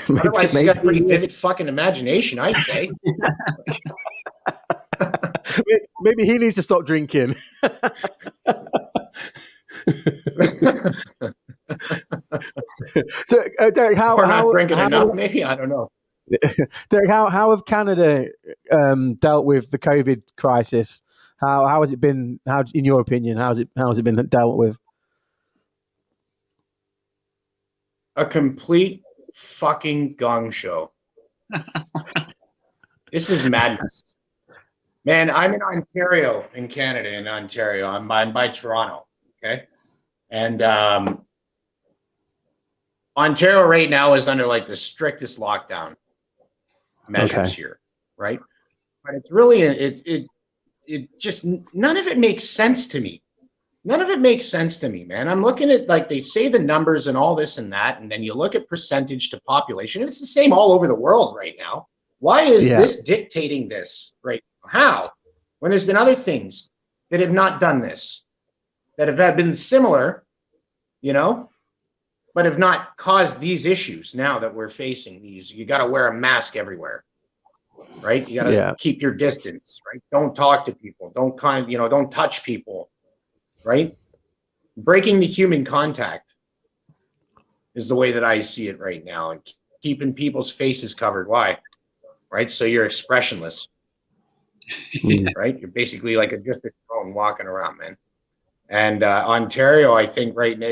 Otherwise, he's got a pretty vivid fucking imagination, I'd say. Maybe he needs to stop drinking. So, Derek, how not drinking enough? Maybe, I don't know. Derek, how have Canada dealt with the COVID crisis? How has it been? How, in your opinion, how has it been dealt with? A complete fucking gong show. This is madness. Man, I'm in Ontario, in Canada, in Ontario. I'm by Toronto, okay? And Ontario right now is under like the strictest lockdown measures here, right? But it's really, it just, none of it makes sense to me. None of it makes sense to me, man. I'm looking at, like, they say the numbers and all this and that, and then you look at percentage to population, and it's the same all over the world right now. Why is this dictating this right now? How? When there's been other things that have not done this, that have been similar, you know, but have not caused these issues now that we're facing these. You got to wear a mask everywhere, right? You got to keep your distance, right? Don't talk to people. Don't don't touch people. Right? Breaking the human contact is the way that I see it right now, and keeping people's faces covered. Why? Right? So you're expressionless. Right? You're basically like just a drone walking around, man. And Ontario, I think right now,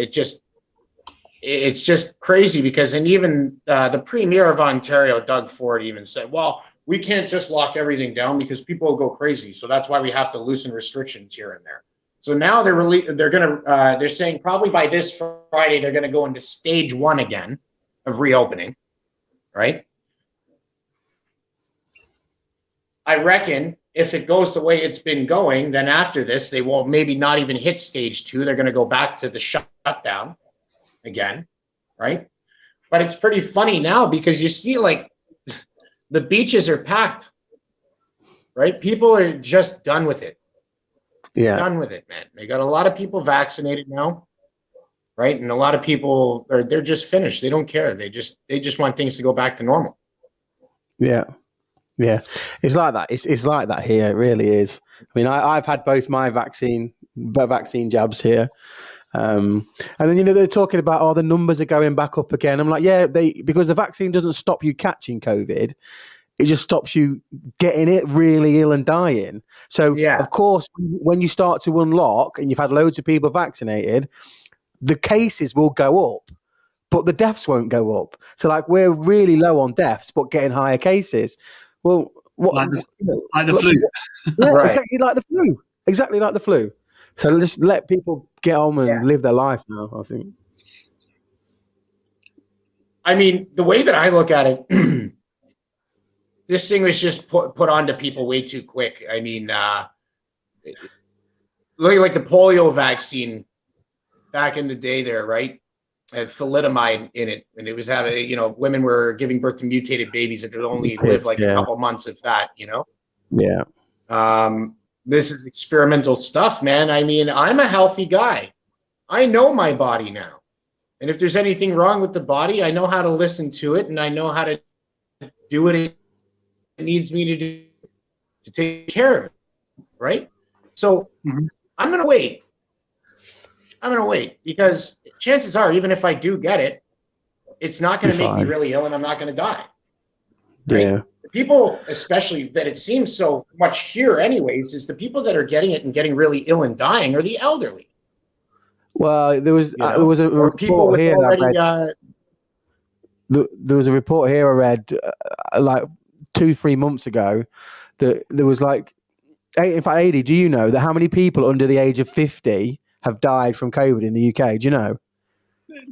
it's just crazy because, and even the premier of Ontario, Doug Ford, even said, well, we can't just lock everything down because people will go crazy. So that's why we have to loosen restrictions here and there. So now they're saying probably by this Friday they're going to go into stage 1 again of reopening, right? I reckon if it goes the way it's been going, then after this they won't maybe not even hit stage 2. They're going to go back to the shutdown again, right? But it's pretty funny now because you see, like, the beaches are packed, right? People are just done with it. Yeah. Done with it, man. They got a lot of people vaccinated now, right? And a lot of people they're just finished. They don't care. They just want things to go back to normal. Yeah. Yeah. It's like that. It's like that here. It really is. I mean, I've had both my vaccine jabs here. And then, they're talking about, the numbers are going back up again. I'm like, because the vaccine doesn't stop you catching COVID. It just stops you getting it really ill and dying. So, of course, when you start to unlock and you've had loads of people vaccinated, the cases will go up, but the deaths won't go up. So, like, we're really low on deaths, but getting higher cases. Well, like the flu. Yeah, right. Exactly like the flu. Exactly like the flu. So just let people get on and live their life now, I think. I mean, the way that I look at it, this thing was just put onto people way too quick. I mean, look at like the polio vaccine back in the day there, right? Had thalidomide in it, and it was having, women were giving birth to mutated babies that would only live like a couple months of that, Yeah. This is experimental stuff, man. I mean, I'm a healthy guy. I know my body now. And if there's anything wrong with the body, I know how to listen to it, and I know how to do what it needs me to do to take care of it, right? So I'm going to wait. Because chances are, even if I do get it, it's not going to make me really ill, and I'm not going to die. Right? Yeah. The people, especially that it seems so much here anyways, is the people that are getting it and getting really ill and dying are the elderly. Well, there was a report here there was a report here I read like 2-3 months ago that there was like, in fact, Adi, do you know that how many people under the age of 50 have died from COVID in the UK? Do you know?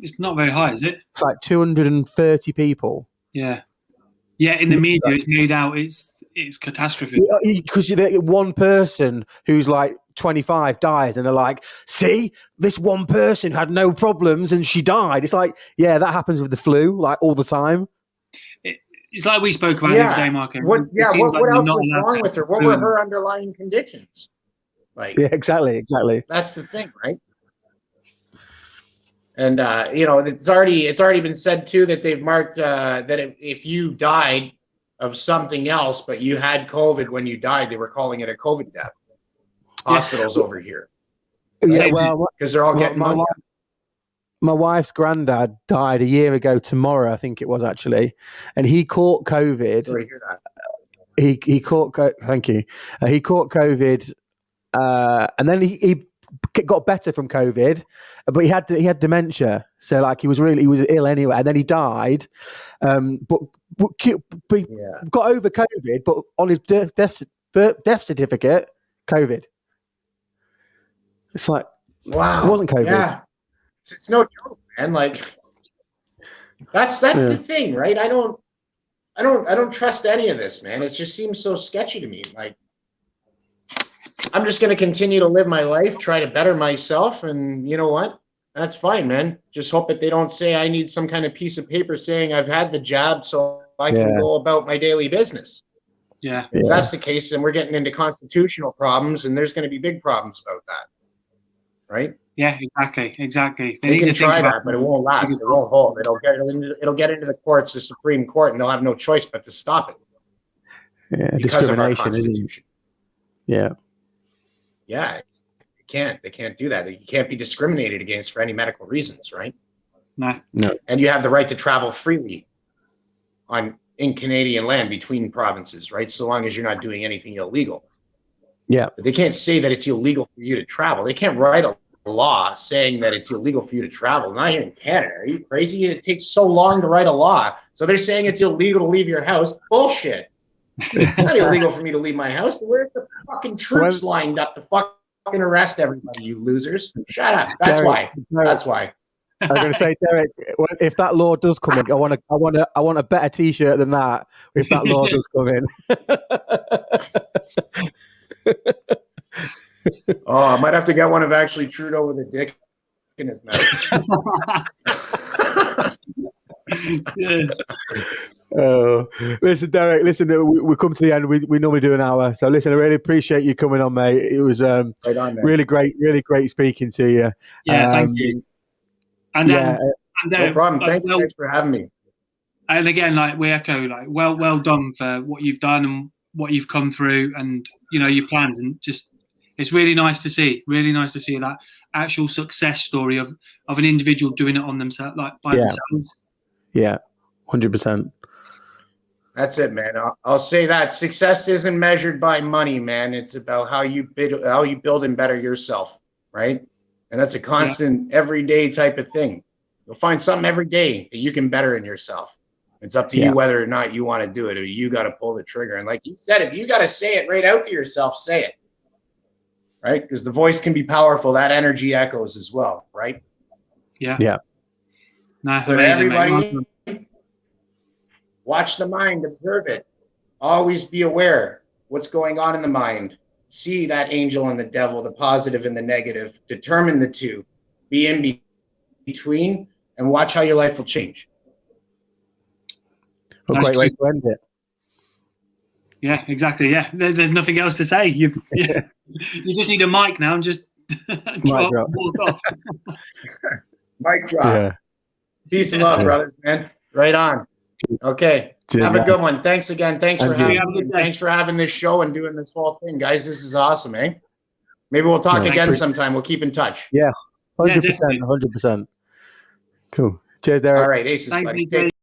It's not very high, is it? It's like 230 people. Yeah. Yeah, in the media, it's made out it's catastrophe. Because one person who's like 25 dies, and they're like, see, this one person had no problems and she died. It's like, that happens with the flu, like all the time. It's like we spoke about the other day, Marco. What else was allowed wrong to with her? What were her underlying conditions? Like, Yeah, exactly. that's the thing, right? And it's already been said too that they've marked that if you died of something else, but you had COVID when you died, they were calling it a COVID death. Hospitals over here. Yeah, Right? well, because they're all getting money. My wife's granddad died a year ago tomorrow, I think it was actually, and he caught COVID. Sorry to hear that. He caught. Thank you. He caught COVID, and then he got better from COVID, but he had dementia. So like he was ill anyway, and then he died. But got over COVID, but on his death certificate, COVID. It's like, wow, it wasn't COVID. Yeah, it's no joke, man. Like that's the thing, right? I don't trust any of this, man. It just seems so sketchy to me. Like I'm just going to continue to live my life, try to better myself, and you know what? That's fine, man. Just hope that they don't say I need some kind of piece of paper saying I've had the jab so I can go about my daily business. Yeah. If that's the case, then we're getting into constitutional problems, and there's going to be big problems about that. Right? Yeah, exactly. They can try that, but it won't last. It won't hold. It'll get into the courts, the Supreme Court, and they'll have no choice but to stop it. Yeah, because of our Constitution. Yeah. Yeah, they can't do that. You can't be discriminated against for any medical reasons, right? No. And you have the right to travel freely in Canadian land between provinces, right? So long as you're not doing anything illegal. Yeah. But they can't say that it's illegal for you to travel. They can't write a law saying that it's illegal for you to travel. Not here in Canada. Are you crazy? It takes so long to write a law. So they're saying it's illegal to leave your house. Bullshit. It's not illegal for me to leave my house. Where's the fucking troops lined up to fucking arrest everybody, you losers? Shut up. That's Derek, why. That's why. I'm going to say, Derek, if that law does come in, I want a better T-shirt than that. If that law does come in. Oh, I might have to get one of actually Trudeau with a dick in his mouth. Oh, listen, Derek. Listen, we come to the end. We normally do an hour, so listen. I really appreciate you coming on, mate. It was right on, really great speaking to you. Yeah, thank you. And no problem. Thanks for having me. And again, like we echo, like well done for what you've done and what you've come through, and your plans, and just it's really nice to see that actual success story of an individual doing it on themselves, like by themselves. Yeah, 100%. That's it, man. I'll say that success isn't measured by money, man. It's about how you build and better yourself, right? And that's a constant, everyday type of thing. You'll find something every day that you can better in yourself. It's up to you whether or not you want to do it, or you got to pull the trigger. And like you said, if you got to say it right out to yourself, say it, right? Because the voice can be powerful. That energy echoes as well, right? Yeah. Nice. So everybody, watch the mind, observe it. Always be aware what's going on in the mind. See that angel and the devil, the positive and the negative. Determine the two. Be in between, and watch how your life will change. A great way to end it. Yeah, exactly. Yeah, there's nothing else to say. You just need a mic now and just walk off. Mic drop. Yeah. Peace and love, brothers, man. Right on. Okay. Have a good one. Thanks again. Thanks for having this show and doing this whole thing, guys. This is awesome, eh? Maybe we'll talk again sometime. We'll keep in touch. Yeah, 100%. 100%. Cool. Cheers, Derek. All right, aces, buddy.